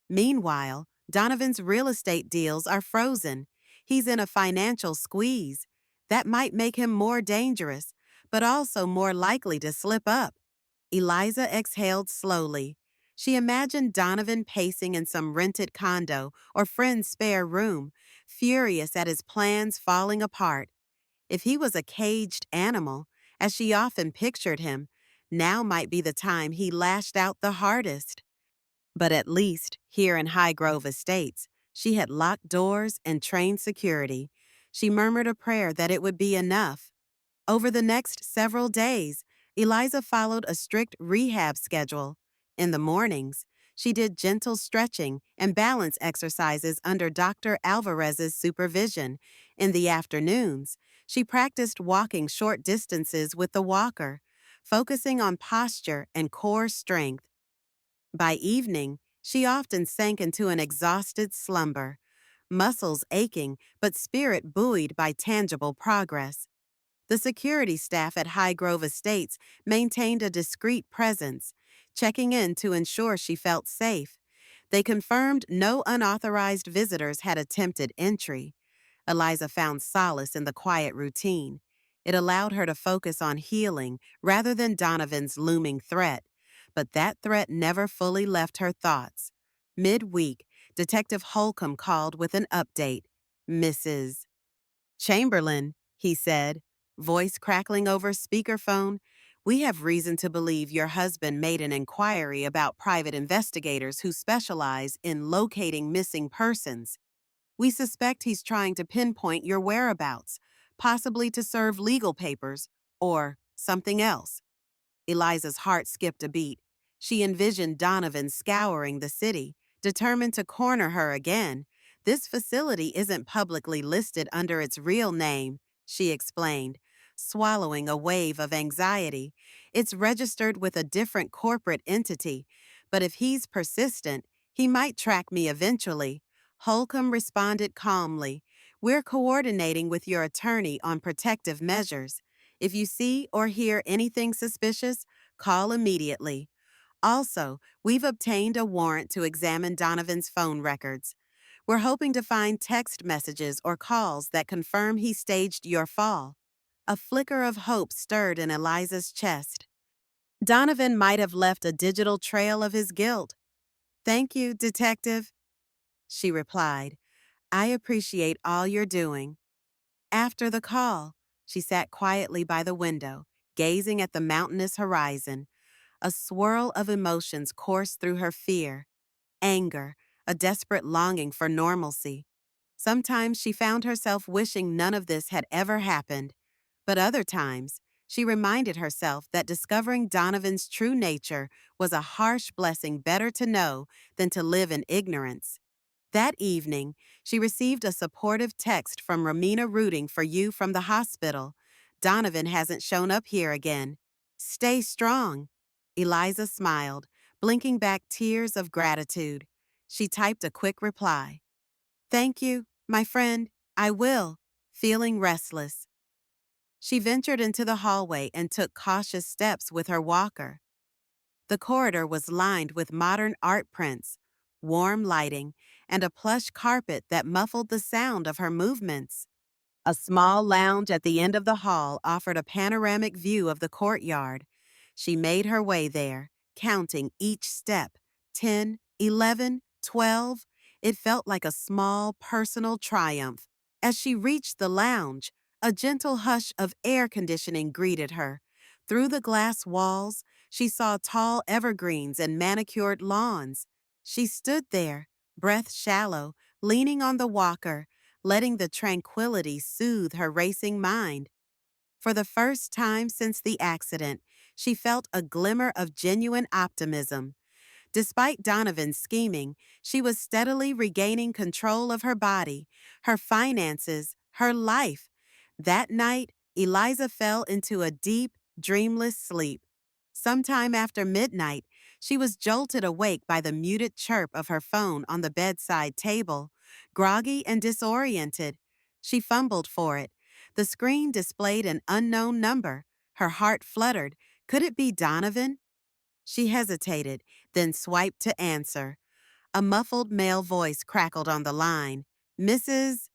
Meanwhile, Donovan's real estate deals are frozen. He's in a financial squeeze. That might make him more dangerous, but also more likely to slip up. Eliza exhaled slowly. She imagined Donovan pacing in some rented condo or friend's spare room, furious at his plans falling apart. If he was a caged animal, as she often pictured him, now might be the time he lashed out the hardest. But at least, here in Highgrove Estates, she had locked doors and trained security. She murmured a prayer that it would be enough. Over the next several days, Eliza followed a strict rehab schedule. In the mornings, she did gentle stretching and balance exercises under Dr. Alvarez's supervision. In the afternoons, she practiced walking short distances with the walker, focusing on posture and core strength. By evening, she often sank into an exhausted slumber, muscles aching but spirit buoyed by tangible progress. The security staff at Highgrove Estates maintained a discreet presence, checking in to ensure she felt safe. They confirmed no unauthorized visitors had attempted entry. Eliza found solace in the quiet routine. It allowed her to focus on healing rather than Donovan's looming threat. But that threat never fully left her thoughts. Midweek, Detective Holcomb called with an update. "Mrs. Chamberlain," he said, voice crackling over speakerphone, "we have reason to believe your husband made an inquiry about private investigators who specialize in locating missing persons. We suspect he's trying to pinpoint your whereabouts, possibly to serve legal papers, or something else." Eliza's heart skipped a beat. She envisioned Donovan scouring the city, determined to corner her again. "This facility isn't publicly listed under its real name," she explained, swallowing a wave of anxiety. "It's registered with a different corporate entity, but if he's persistent, he might track me eventually." Holcomb responded calmly. "We're coordinating with your attorney on protective measures. If you see or hear anything suspicious, call immediately. Also, we've obtained a warrant to examine Donovan's phone records. We're hoping to find text messages or calls that confirm he staged your fall." A flicker of hope stirred in Eliza's chest. Donovan might have left a digital trail of his guilt. "Thank you, Detective," she replied. "I appreciate all you're doing." After the call, she sat quietly by the window, gazing at the mountainous horizon. A swirl of emotions coursed through her: fear, anger, a desperate longing for normalcy. Sometimes she found herself wishing none of this had ever happened, but other times, she reminded herself that discovering Donovan's true nature was a harsh blessing better to know than to live in ignorance. That evening, she received a supportive text from Romina rooting for you from the hospital. "Donovan hasn't shown up here again. Stay strong." Eliza smiled, blinking back tears of gratitude. She typed a quick reply. "Thank you, my friend. I will," feeling restless. She ventured into the hallway and took cautious steps with her walker. The corridor was lined with modern art prints, warm lighting, and a plush carpet that muffled the sound of her movements. A small lounge at the end of the hall offered a panoramic view of the courtyard. She made her way there, counting each step: 10, 11, 12. It felt like a small personal triumph. As she reached the lounge, a gentle hush of air conditioning greeted her. Through the glass walls, she saw tall evergreens and manicured lawns. She stood there, breath shallow, leaning on the walker, letting the tranquility soothe her racing mind. For the first time since the accident, she felt a glimmer of genuine optimism. Despite Donovan's scheming, she was steadily regaining control of her body, her finances, her life. That night, Eliza fell into a deep, dreamless sleep. Sometime after midnight, she was jolted awake by the muted chirp of her phone on the bedside table. Groggy and disoriented, she fumbled for it. The screen displayed an unknown number. Her heart fluttered. Could it be Donovan? She hesitated, then swiped to answer. A muffled male voice crackled on the line. "Mrs.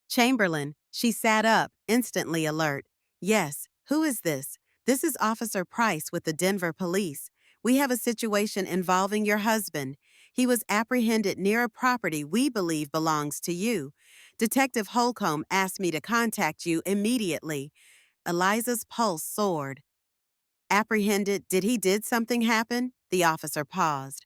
Chamberlain." She sat up, instantly alert. "Yes, who is this?" "This is Officer Price with the Denver police. We have a situation involving your husband. He was apprehended near a property we believe belongs to you. Detective Holcomb asked me to contact you immediately." Eliza's pulse soared. Apprehended, did something happen? The officer paused.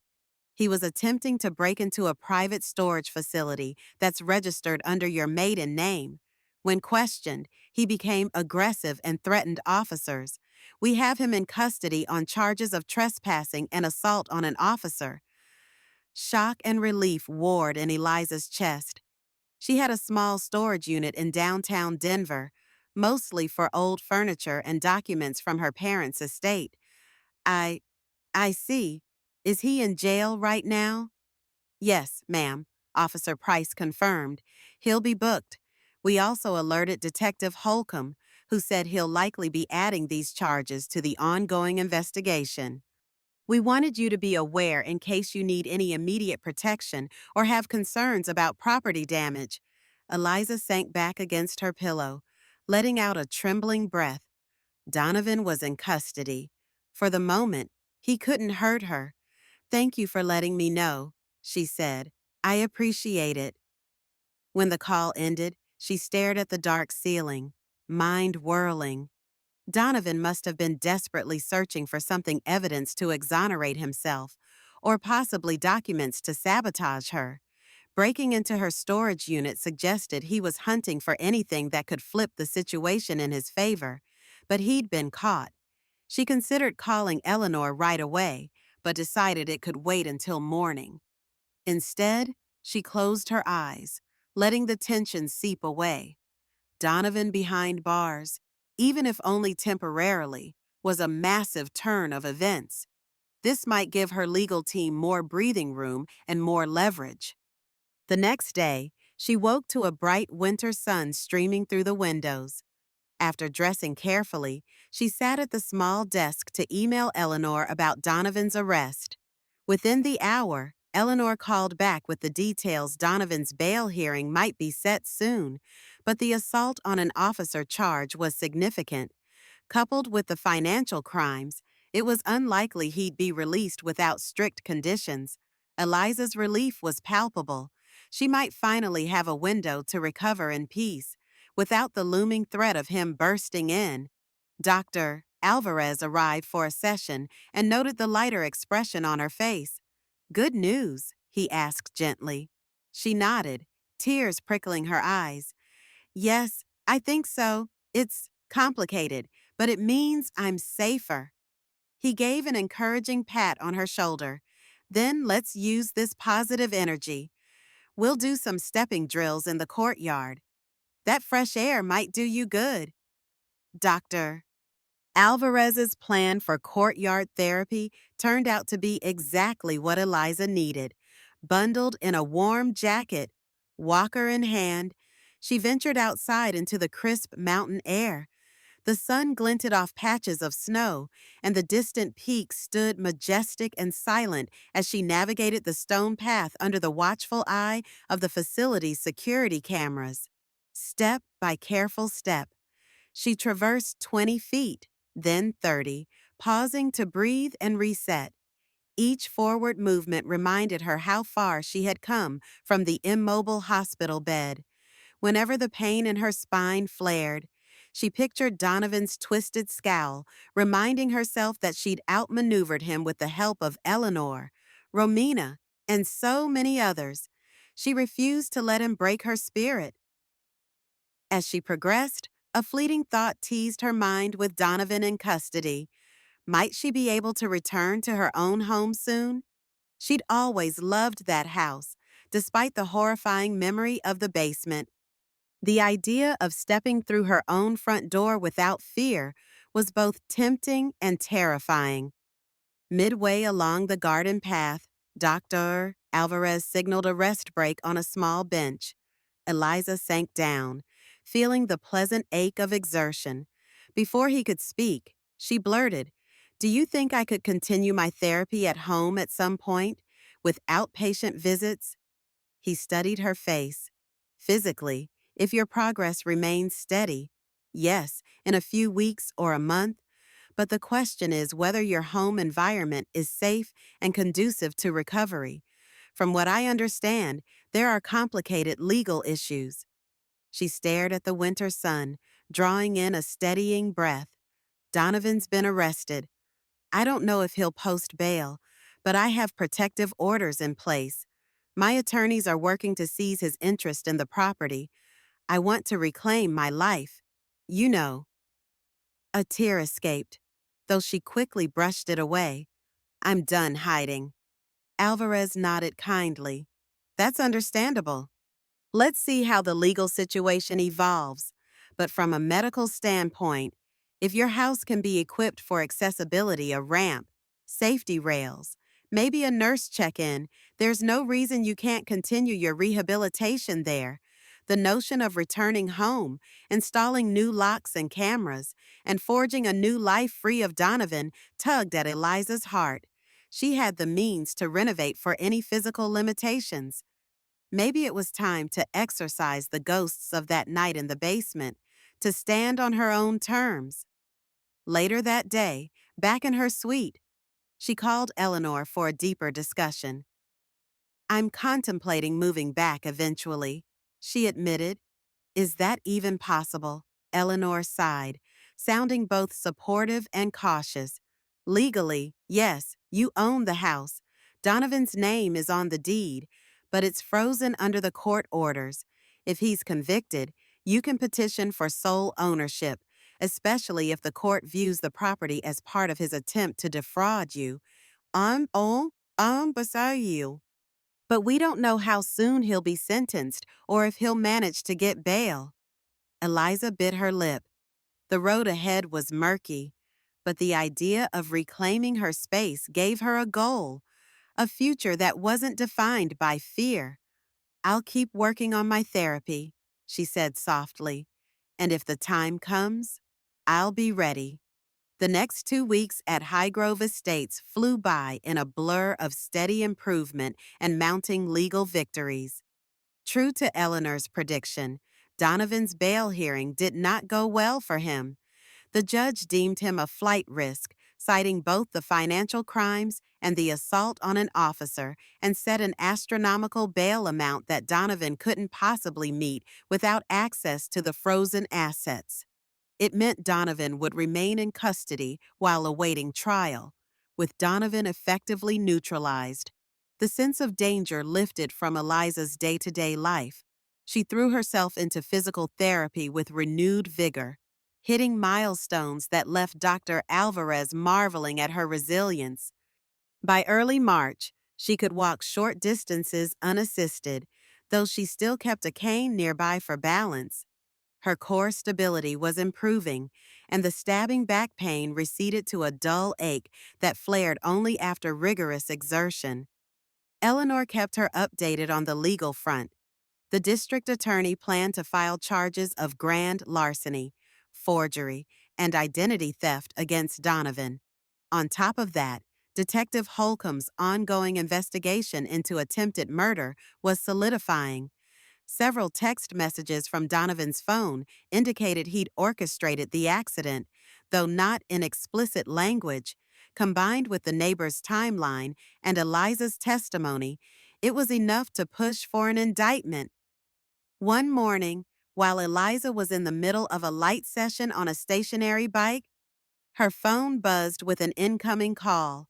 "He was attempting to break into a private storage facility that's registered under your maiden name. When questioned, he became aggressive and threatened officers. We have him in custody on charges of trespassing and assault on an officer." Shock and relief warred in Eliza's chest. She had a small storage unit in downtown Denver, mostly for old furniture and documents from her parents' estate. I I see. Is he in jail right now?" "Yes, ma'am," Officer Price confirmed. "He'll be booked." We also alerted Detective Holcomb, who said he'll likely be adding these charges to the ongoing investigation. "We wanted you to be aware in case you need any immediate protection or have concerns about property damage." Eliza sank back against her pillow, letting out a trembling breath. Donovan was in custody. For the moment, he couldn't hurt her. "Thank you for letting me know," she said. "I appreciate it." When the call ended, she stared at the dark ceiling, mind whirling. Donovan must have been desperately searching for something evidence to exonerate himself, or possibly documents to sabotage her. Breaking into her storage unit suggested he was hunting for anything that could flip the situation in his favor, but he'd been caught. She considered calling Eleanor right away, but decided it could wait until morning. Instead, she closed her eyes, letting the tension seep away. Donovan behind bars, even if only temporarily, was a massive turn of events. This might give her legal team more breathing room and more leverage. The next day, she woke to a bright winter sun streaming through the windows. After dressing carefully, she sat at the small desk to email Eleanor about Donovan's arrest. Within the hour, Eleanor called back with the details Donovan's bail hearing might be set soon, but the assault on an officer charge was significant. Coupled with the financial crimes, it was unlikely he'd be released without strict conditions. Eliza's relief was palpable. She might finally have a window to recover in peace, without the looming threat of him bursting in. Dr. Alvarez arrived for a session and noted the lighter expression on her face. "Good news?" he asked gently. She nodded, tears prickling her eyes. "Yes, I think so. It's complicated, but it means I'm safer." He gave an encouraging pat on her shoulder. "Then let's use this positive energy. We'll do some stepping drills in the courtyard. That fresh air might do you good." Dr. Alvarez's plan for courtyard therapy turned out to be exactly what Eliza needed. Bundled in a warm jacket, walker in hand, she ventured outside into the crisp mountain air. The sun glinted off patches of snow, and the distant peaks stood majestic and silent as she navigated the stone path under the watchful eye of the facility's security cameras. Step by careful step, she traversed 20 feet, then 30, pausing to breathe and reset. Each forward movement reminded her how far she had come from the immobile hospital bed. Whenever the pain in her spine flared, she pictured Donovan's twisted scowl, reminding herself that she'd outmaneuvered him with the help of Eleanor, Romina, and so many others. She refused to let him break her spirit. As she progressed, a fleeting thought teased her mind with Donovan in custody. Might she be able to return to her own home soon? She'd always loved that house, despite the horrifying memory of the basement. The idea of stepping through her own front door without fear was both tempting and terrifying. Midway along the garden path, Dr. Alvarez signaled a rest break on a small bench. Eliza sank down, feeling the pleasant ache of exertion. Before he could speak, she blurted, "Do you think I could continue my therapy at home at some point, with outpatient visits?" He studied her face. "Physically, if your progress remains steady, yes, in a few weeks or a month, but the question is whether your home environment is safe and conducive to recovery. From what I understand, there are complicated legal issues." She stared at the winter sun, drawing in a steadying breath. "Donovan's been arrested. I don't know if he'll post bail, but I have protective orders in place. My attorneys are working to seize his interest in the property. I want to reclaim my life. You know." A tear escaped, though she quickly brushed it away. "I'm done hiding." Alvarez nodded kindly. "That's understandable. Let's see how the legal situation evolves. But from a medical standpoint, if your house can be equipped for accessibility, a ramp, safety rails, maybe a nurse check-in, there's no reason you can't continue your rehabilitation there. The notion of returning home, installing new locks and cameras, and forging a new life free of Donovan tugged at Eliza's heart. She had the means to renovate for any physical limitations. Maybe it was time to exorcise the ghosts of that night in the basement, to stand on her own terms. Later that day, back in her suite, she called Eleanor for a deeper discussion. "I'm contemplating moving back eventually," she admitted. "Is that even possible?" Eleanor sighed, sounding both supportive and cautious. "Legally, yes, you own the house. Donovan's name is on the deed, but it's frozen under the court orders. If he's convicted, you can petition for sole ownership, especially if the court views the property as part of his attempt to defraud you. Beside you. But we don't know how soon he'll be sentenced or if he'll manage to get bail." Eliza bit her lip. The road ahead was murky, but the idea of reclaiming her space gave her a goal, a future that wasn't defined by fear. "I'll keep working on my therapy," she said softly, "and if the time comes, I'll be ready." The next 2 weeks at Highgrove Estates flew by in a blur of steady improvement and mounting legal victories. True to Eleanor's prediction, Donovan's bail hearing did not go well for him. The judge deemed him a flight risk, citing both the financial crimes and the assault on an officer, and set an astronomical bail amount that Donovan couldn't possibly meet without access to the frozen assets. It meant Donovan would remain in custody while awaiting trial. With Donovan effectively neutralized, the sense of danger lifted from Eliza's day-to-day life. She threw herself into physical therapy with renewed vigor, hitting milestones that left Dr. Alvarez marveling at her resilience. By early March, she could walk short distances unassisted, though she still kept a cane nearby for balance. Her core stability was improving, and the stabbing back pain receded to a dull ache that flared only after rigorous exertion. Eleanor kept her updated on the legal front. The district attorney planned to file charges of grand larceny, forgery, and identity theft against Donovan. On top of that, Detective Holcomb's ongoing investigation into attempted murder was solidifying. Several text messages from Donovan's phone indicated he'd orchestrated the accident, though not in explicit language. Combined with the neighbor's timeline and Eliza's testimony, it was enough to push for an indictment. One morning, while Eliza was in the middle of a light session on a stationary bike, her phone buzzed with an incoming call.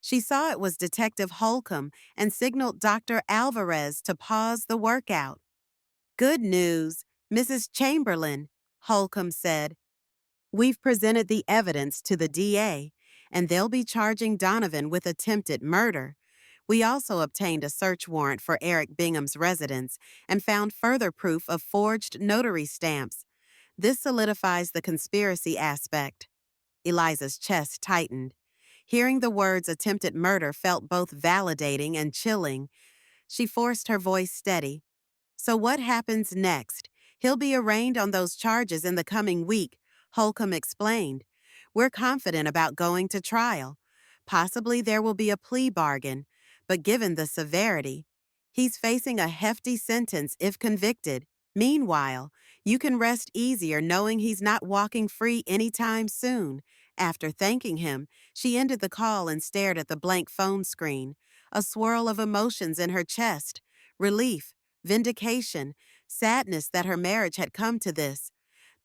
She saw it was Detective Holcomb and signaled Dr. Alvarez to pause the workout. "Good news, Mrs. Chamberlain," Holcomb said. "We've presented the evidence to the DA, and they'll be charging Donovan with attempted murder. We also obtained a search warrant for Eric Bingham's residence and found further proof of forged notary stamps. This solidifies the conspiracy aspect." Eliza's chest tightened. Hearing the words attempted murder felt both validating and chilling. She forced her voice steady. "So what happens next? He'll be arraigned on those charges in the coming week," Holcomb explained. "We're confident about going to trial. Possibly there will be a plea bargain, but given the severity, he's facing a hefty sentence if convicted. Meanwhile, you can rest easier knowing he's not walking free anytime soon." After thanking him, she ended the call and stared at the blank phone screen, a swirl of emotions in her chest: relief, vindication, sadness that her marriage had come to this.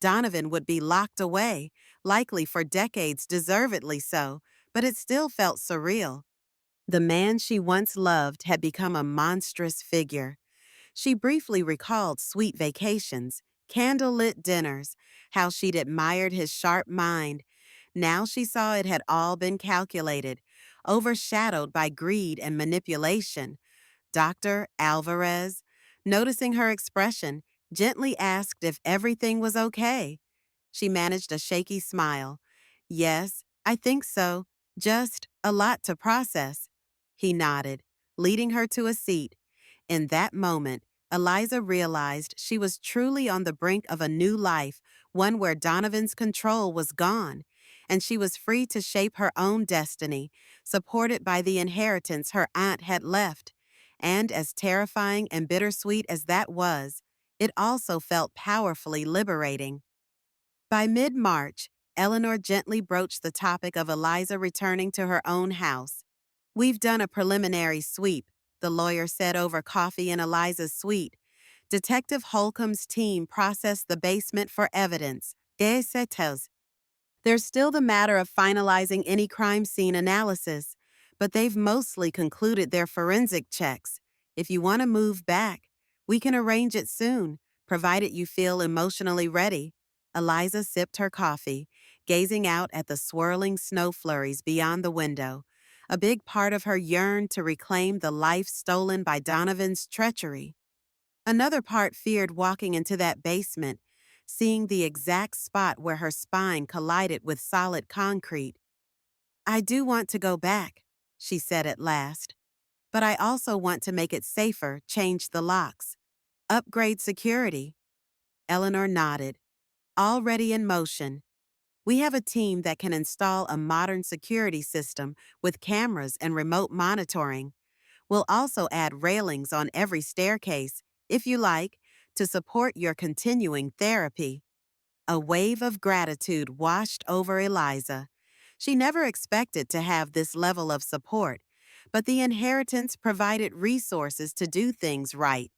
Donovan would be locked away, likely for decades, deservedly so, but it still felt surreal. The man she once loved had become a monstrous figure. She briefly recalled sweet vacations, candlelit dinners, how she'd admired his sharp mind. Now she saw it had all been calculated, overshadowed by greed and manipulation. Dr. Alvarez, noticing her expression, gently asked if everything was okay. She managed a shaky smile. "Yes, I think so. Just a lot to process." He nodded, leading her to a seat. In that moment, Eliza realized she was truly on the brink of a new life, one where Donovan's control was gone, and she was free to shape her own destiny, supported by the inheritance her aunt had left. And as terrifying and bittersweet as that was, it also felt powerfully liberating. By mid-March, Eleanor gently broached the topic of Eliza returning to her own house. "We've done a preliminary sweep," the lawyer said over coffee in Eliza's suite. "Detective Holcomb's team processed the basement for evidence. Etc. There's still the matter of finalizing any crime scene analysis, but they've mostly concluded their forensic checks. If you want to move back, we can arrange it soon, provided you feel emotionally ready." Eliza sipped her coffee, gazing out at the swirling snow flurries beyond the window. A big part of her yearned to reclaim the life stolen by Donovan's treachery. Another part feared walking into that basement, seeing the exact spot where her spine collided with solid concrete. "I do want to go back," she said at last. "But I also want to make it safer, change the locks, upgrade security." Eleanor nodded. Already in motion. We have a team that can install a modern security system with cameras and remote monitoring. We'll also add railings on every staircase, if you like, to support your continuing therapy. A wave of gratitude washed over Eliza. She never expected to have this level of support, but the inheritance provided resources to do things right.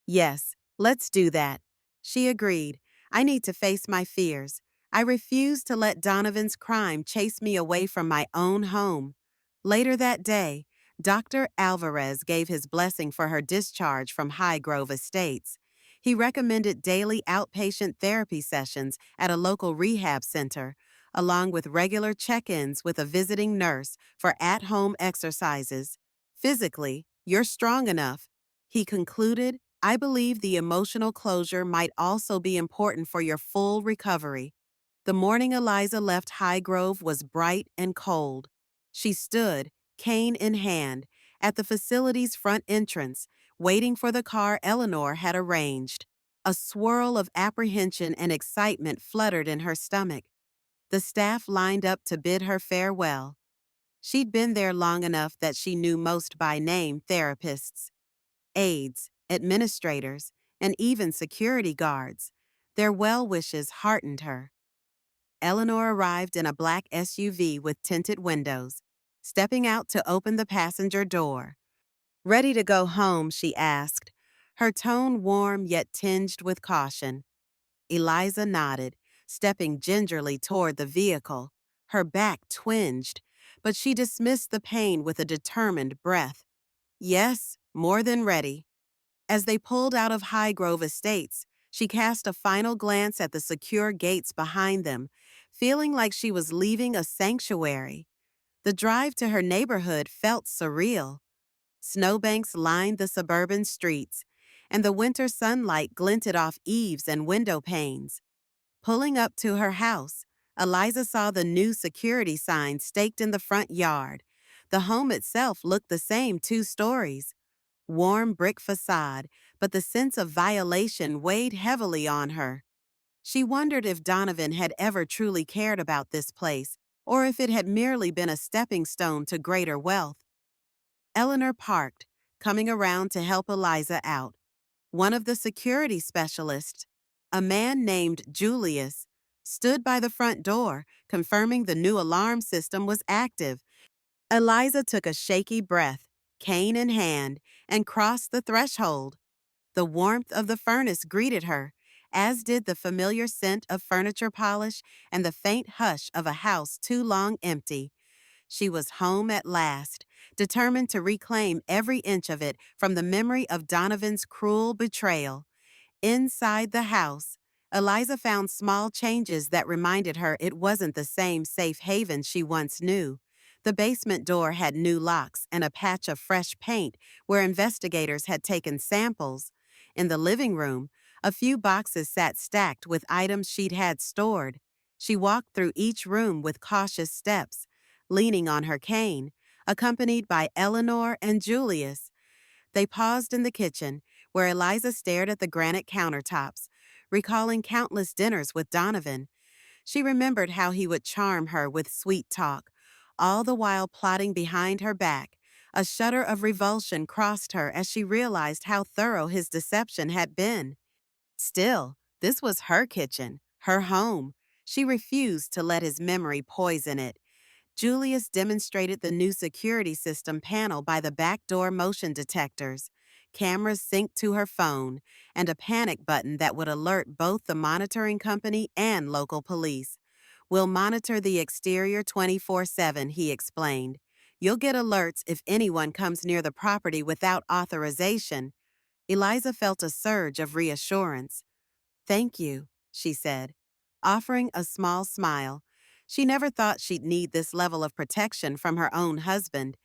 Yes, let's do that. She agreed. I need to face my fears. I refuse to let Donovan's crime chase me away from my own home. Later that day, Dr. Alvarez gave his blessing for her discharge from Highgrove Estates. He recommended daily outpatient therapy sessions at a local rehab center, along with regular check-ins with a visiting nurse for at-home exercises. Physically, you're strong enough, he concluded. I believe the emotional closure might also be important for your full recovery. The morning Eliza left Highgrove was bright and cold. She stood, cane in hand, at the facility's front entrance, waiting for the car Eleanor had arranged. A swirl of apprehension and excitement fluttered in her stomach. The staff lined up to bid her farewell. She'd been there long enough that she knew most by name therapists, aides, administrators, and even security guards. Their well wishes heartened her. Eleanor arrived in a black SUV with tinted windows, stepping out to open the passenger door. Ready to go home, she asked, her tone warm yet tinged with caution. Eliza nodded, stepping gingerly toward the vehicle. Her back twinged, but she dismissed the pain with a determined breath. Yes, more than ready. As they pulled out of Highgrove Estates, she cast a final glance at the secure gates behind them, feeling like she was leaving a sanctuary. The drive to her neighborhood felt surreal. Snowbanks lined the suburban streets, and the winter sunlight glinted off eaves and window panes. Pulling up to her house, Eliza saw the new security sign staked in the front yard. The home itself looked the same, 2 stories. Warm brick facade, but the sense of violation weighed heavily on her. She wondered if Donovan had ever truly cared about this place, or if it had merely been a stepping stone to greater wealth. Eleanor parked, coming around to help Eliza out. One of the security specialists, a man named Julius, stood by the front door, confirming the new alarm system was active. Eliza took a shaky breath, cane in hand, and crossed the threshold. The warmth of the furnace greeted her, as did the familiar scent of furniture polish and the faint hush of a house too long empty. She was home at last, determined to reclaim every inch of it from the memory of Donovan's cruel betrayal. Inside the house, Eliza found small changes that reminded her it wasn't the same safe haven she once knew. The basement door had new locks and a patch of fresh paint where investigators had taken samples. In the living room, a few boxes sat stacked with items she'd had stored. She walked through each room with cautious steps, leaning on her cane, accompanied by Eleanor and Julius. They paused in the kitchen, where Eliza stared at the granite countertops, recalling countless dinners with Donovan. She remembered how he would charm her with sweet talk, all the while plotting behind her back. A shudder of revulsion crossed her as she realized how thorough his deception had been. Still, this was her kitchen, her home. She refused to let his memory poison it. Julius demonstrated the new security system panel by the backdoor motion detectors, cameras synced to her phone, and a panic button that would alert both the monitoring company and local police. We'll monitor the exterior 24/7, he explained. You'll get alerts if anyone comes near the property without authorization. Eliza felt a surge of reassurance. Thank you, she said, offering a small smile. She never thought she'd need this level of protection from her own husband,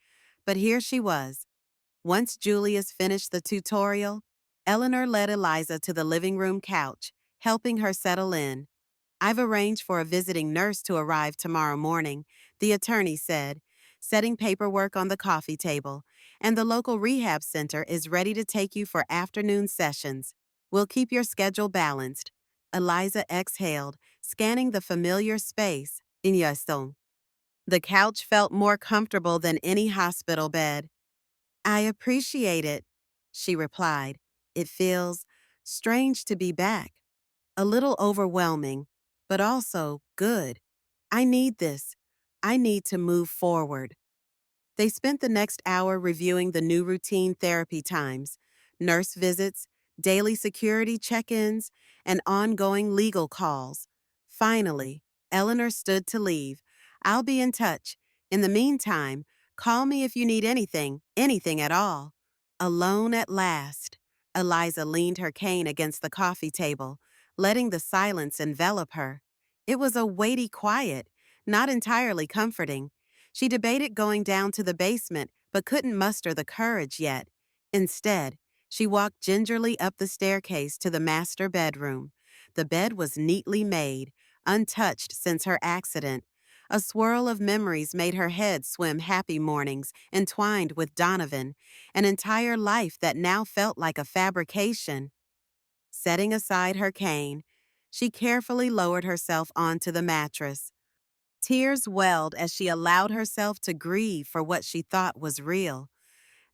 but here she was. Once Julius finished the tutorial, Eleanor led Eliza to the living room couch, helping her settle in. I've arranged for a visiting nurse to arrive tomorrow morning, the attorney said, setting paperwork on the coffee table, and the local rehab center is ready to take you for afternoon sessions. We'll keep your schedule balanced. Eliza exhaled, scanning the familiar space. Inyeson. The couch felt more comfortable than any hospital bed. I appreciate it, she replied. It feels strange to be back. A little overwhelming, but also good. I need this. I need to move forward. They spent the next hour reviewing the new routine therapy times, nurse visits, daily security check-ins, and ongoing legal calls. Finally, Eleanor stood to leave. I'll be in touch. In the meantime, call me if you need anything, anything at all. Alone at last, Eliza leaned her cane against the coffee table, letting the silence envelop her. It was a weighty quiet, not entirely comforting. She debated going down to the basement, but couldn't muster the courage yet. Instead, she walked gingerly up the staircase to the master bedroom. The bed was neatly made, untouched since her accident. A swirl of memories made her head swim happy mornings entwined with Donovan, an entire life that now felt like a fabrication. Setting aside her cane, she carefully lowered herself onto the mattress. Tears welled as she allowed herself to grieve for what she thought was real.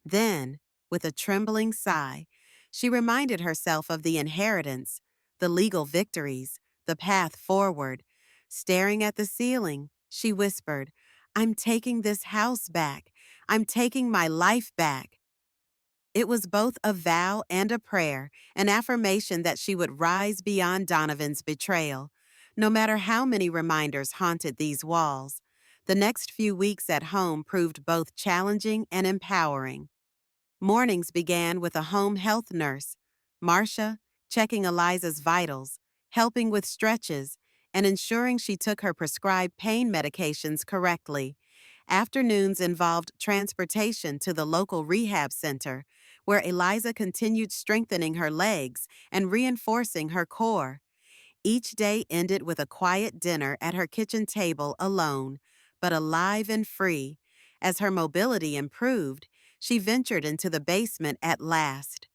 Then, with a trembling sigh, she reminded herself of the inheritance, the legal victories, the path forward. Staring at the ceiling, she whispered, I'm taking this house back. I'm taking my life back. It was both a vow and a prayer, an affirmation that she would rise beyond Donovan's betrayal. No matter how many reminders haunted these walls, the next few weeks at home proved both challenging and empowering. Mornings began with a home health nurse, Marcia, checking Eliza's vitals, helping with stretches, and ensuring she took her prescribed pain medications correctly. Afternoons involved transportation to the local rehab center, where Eliza continued strengthening her legs and reinforcing her core. Each day ended with a quiet dinner at her kitchen table alone, but alive and free. As her mobility improved, she ventured into the basement at last.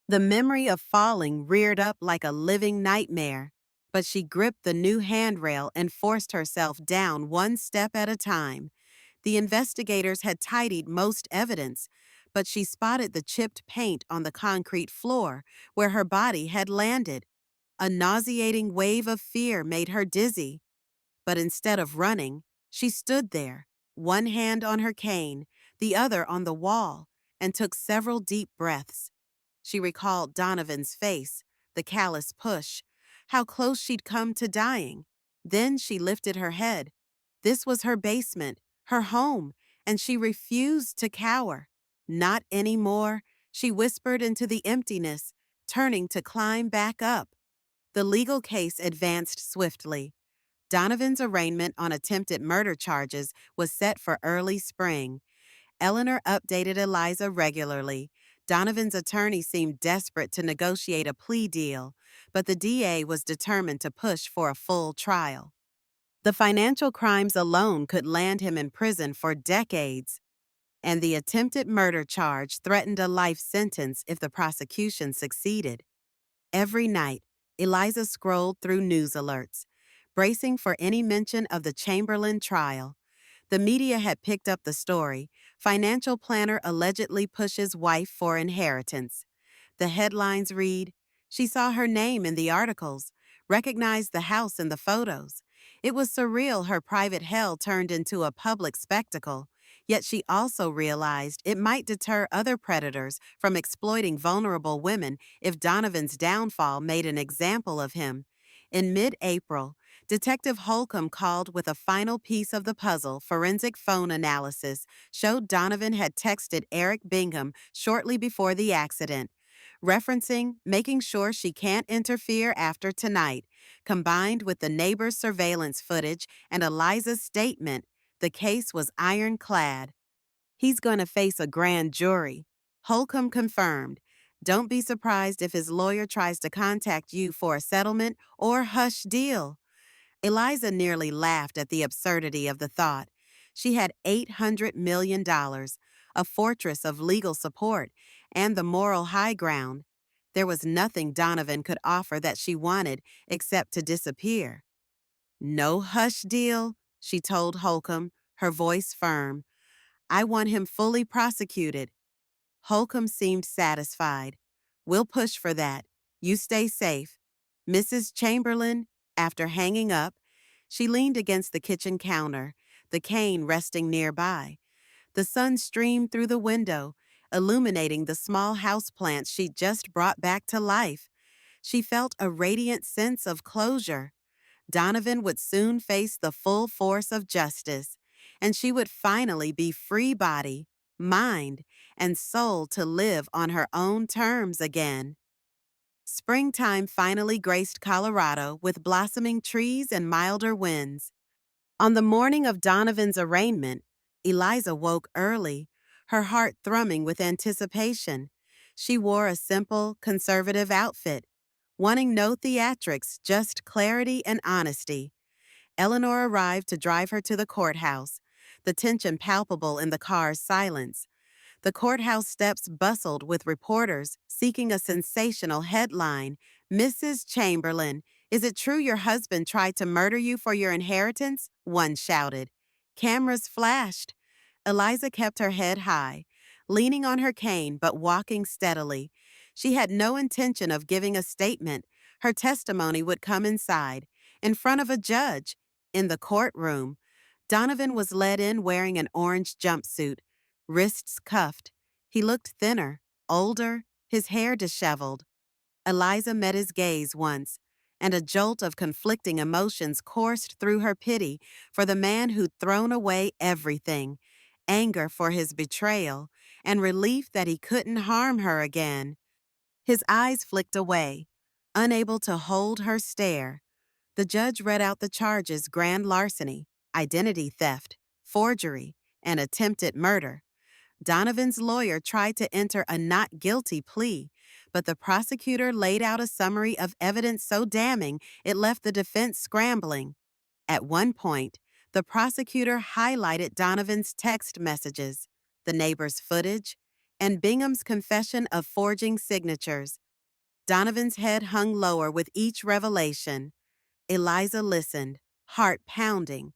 The memory of falling reared up like a living nightmare, but she gripped the new handrail and forced herself down one step at a time. The investigators had tidied most evidence, but she spotted the chipped paint on the concrete floor where her body had landed. A nauseating wave of fear made her dizzy. But instead of running, she stood there, one hand on her cane, the other on the wall, and took several deep breaths. She recalled Donovan's face, the callous push, how close she'd come to dying. Then she lifted her head. This was her basement, her home, and she refused to cower. Not anymore, she whispered into the emptiness, turning to climb back up. The legal case advanced swiftly. Donovan's arraignment on attempted murder charges was set for early spring. Eleanor updated Eliza regularly. Donovan's attorney seemed desperate to negotiate a plea deal, but the DA was determined to push for a full trial. The financial crimes alone could land him in prison for decades, and the attempted murder charge threatened a life sentence if the prosecution succeeded. Every night, Eliza scrolled through news alerts, bracing for any mention of the Chamberlain trial. The media had picked up the story. Financial planner allegedly pushes wife for inheritance. The headlines read, she saw her name in the articles, recognized the house in the photos. It was surreal her private hell turned into a public spectacle, yet she also realized it might deter other predators from exploiting vulnerable women if Donovan's downfall made an example of him. In mid-April, Detective Holcomb called with a final piece of the puzzle. Forensic phone analysis showed Donovan had texted Eric Bingham shortly before the accident, referencing making sure she can't interfere after tonight. Combined with the neighbor's surveillance footage and Eliza's statement, the case was ironclad. He's going to face a grand jury, Holcomb confirmed. Don't be surprised if his lawyer tries to contact you for a settlement or hush deal. Eliza nearly laughed at the absurdity of the thought. She had $800 million, a fortress of legal support, and the moral high ground. There was nothing Donovan could offer that she wanted except to disappear. No hush deal, she told Holcomb, her voice firm. I want him fully prosecuted. Holcomb seemed satisfied. We'll push for that. You stay safe. Mrs. Chamberlain, after hanging up, she leaned against the kitchen counter, the cane resting nearby. The sun streamed through the window, illuminating the small houseplants she'd just brought back to life. She felt a radiant sense of closure. Donovan would soon face the full force of justice, and she would finally be free body, mind, and soul to live on her own terms again. Springtime finally graced Colorado with blossoming trees and milder winds. On the morning of Donovan's arraignment, Eliza woke early, her heart thrumming with anticipation. She wore a simple, conservative outfit, wanting no theatrics, just clarity and honesty. Eleanor arrived to drive her to the courthouse, the tension palpable in the car's silence. The courthouse steps bustled with reporters seeking a sensational headline. Mrs. Chamberlain, is it true your husband tried to murder you for your inheritance? One shouted. Cameras flashed. Eliza kept her head high, leaning on her cane but walking steadily. She had no intention of giving a statement. Her testimony would come inside, in front of a judge, in the courtroom. Donovan was led in wearing an orange jumpsuit, wrists cuffed. He looked thinner, older, his hair disheveled. Eliza met his gaze once, and a jolt of conflicting emotions coursed through her pity for the man who'd thrown away everything, anger for his betrayal, and relief that he couldn't harm her again. His eyes flicked away, unable to hold her stare. The judge read out the charges: grand larceny, identity theft, forgery, and attempted murder. Donovan's lawyer tried to enter a not guilty plea, but the prosecutor laid out a summary of evidence so damning it left the defense scrambling. At one point, the prosecutor highlighted Donovan's text messages, the neighbor's footage, and Bingham's confession of forging signatures. Donovan's head hung lower with each revelation. Eliza listened, heart pounding.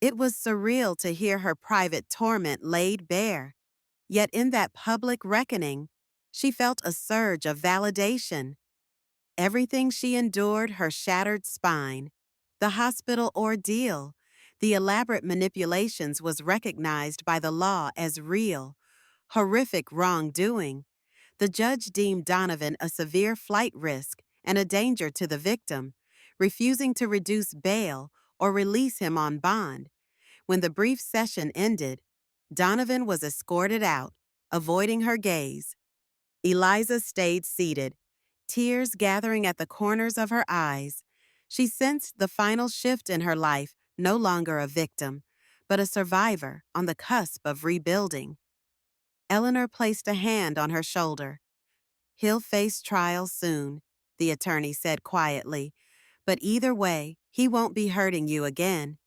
It was surreal to hear her private torment laid bare. Yet in that public reckoning, she felt a surge of validation. Everything she endured, her shattered spine, the hospital ordeal, the elaborate manipulations, was recognized by the law as real, horrific wrongdoing. The judge deemed Donovan a severe flight risk and a danger to the victim, refusing to reduce bail or release him on bond. When the brief session ended, Donovan was escorted out, avoiding her gaze. Eliza stayed seated, tears gathering at the corners of her eyes. She sensed the final shift in her life, no longer a victim, but a survivor on the cusp of rebuilding. Eleanor placed a hand on her shoulder. He'll face trial soon, the attorney said quietly, but either way, he won't be hurting you again.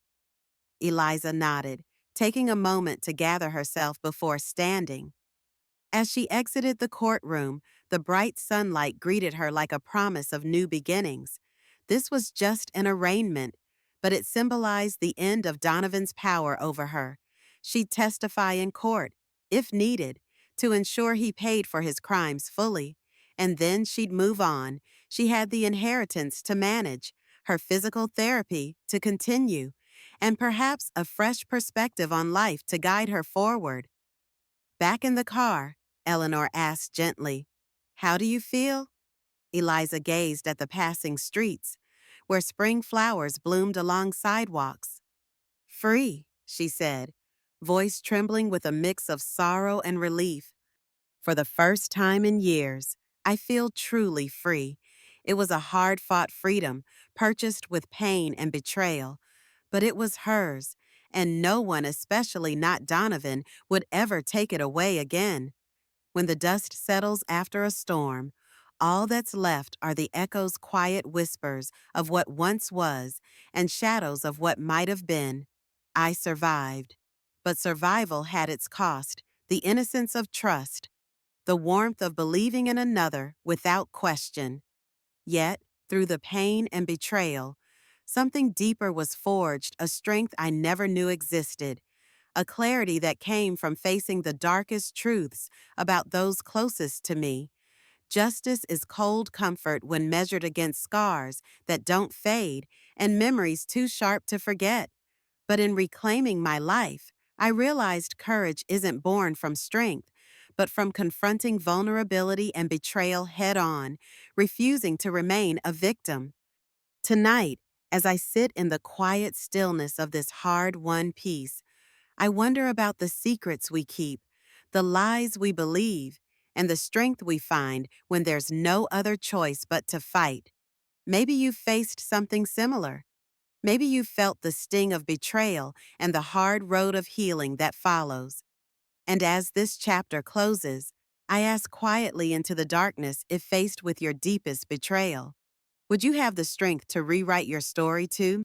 Eliza nodded, taking a moment to gather herself before standing. As she exited the courtroom, the bright sunlight greeted her like a promise of new beginnings. This was just an arraignment, but it symbolized the end of Donovan's power over her. She'd testify in court, if needed, to ensure he paid for his crimes fully. And then she'd move on. She had the inheritance to manage, her physical therapy to continue, and perhaps a fresh perspective on life to guide her forward. Back in the car, Eleanor asked gently, "How do you feel?" Eliza gazed at the passing streets, where spring flowers bloomed along sidewalks. "Free," she said, voice trembling with a mix of sorrow and relief. "For the first time in years, I feel truly free." It was a hard-fought freedom, purchased with pain and betrayal, but it was hers, and no one, especially not Donovan, would ever take it away again. When the dust settles after a storm, all that's left are the echo's quiet whispers of what once was and shadows of what might have been. I survived. But survival had its cost, the innocence of trust. the warmth of believing in another without question. Yet, through the pain and betrayal, something deeper was forged, a strength I never knew existed, a clarity that came from facing the darkest truths about those closest to me. Justice is cold comfort when measured against scars that don't fade and memories too sharp to forget. But in reclaiming my life, I realized courage isn't born from strength, but from confronting vulnerability and betrayal head on, refusing to remain a victim. Tonight, as I sit in the quiet stillness of this hard won peace, I wonder about the secrets we keep, the lies we believe, and the strength we find when there's no other choice but to fight. Maybe you've faced something similar. Maybe you've felt the sting of betrayal and the hard road of healing that follows. And as this chapter closes, I ask quietly into the darkness if faced with your deepest betrayal. Would you have the strength to rewrite your story too?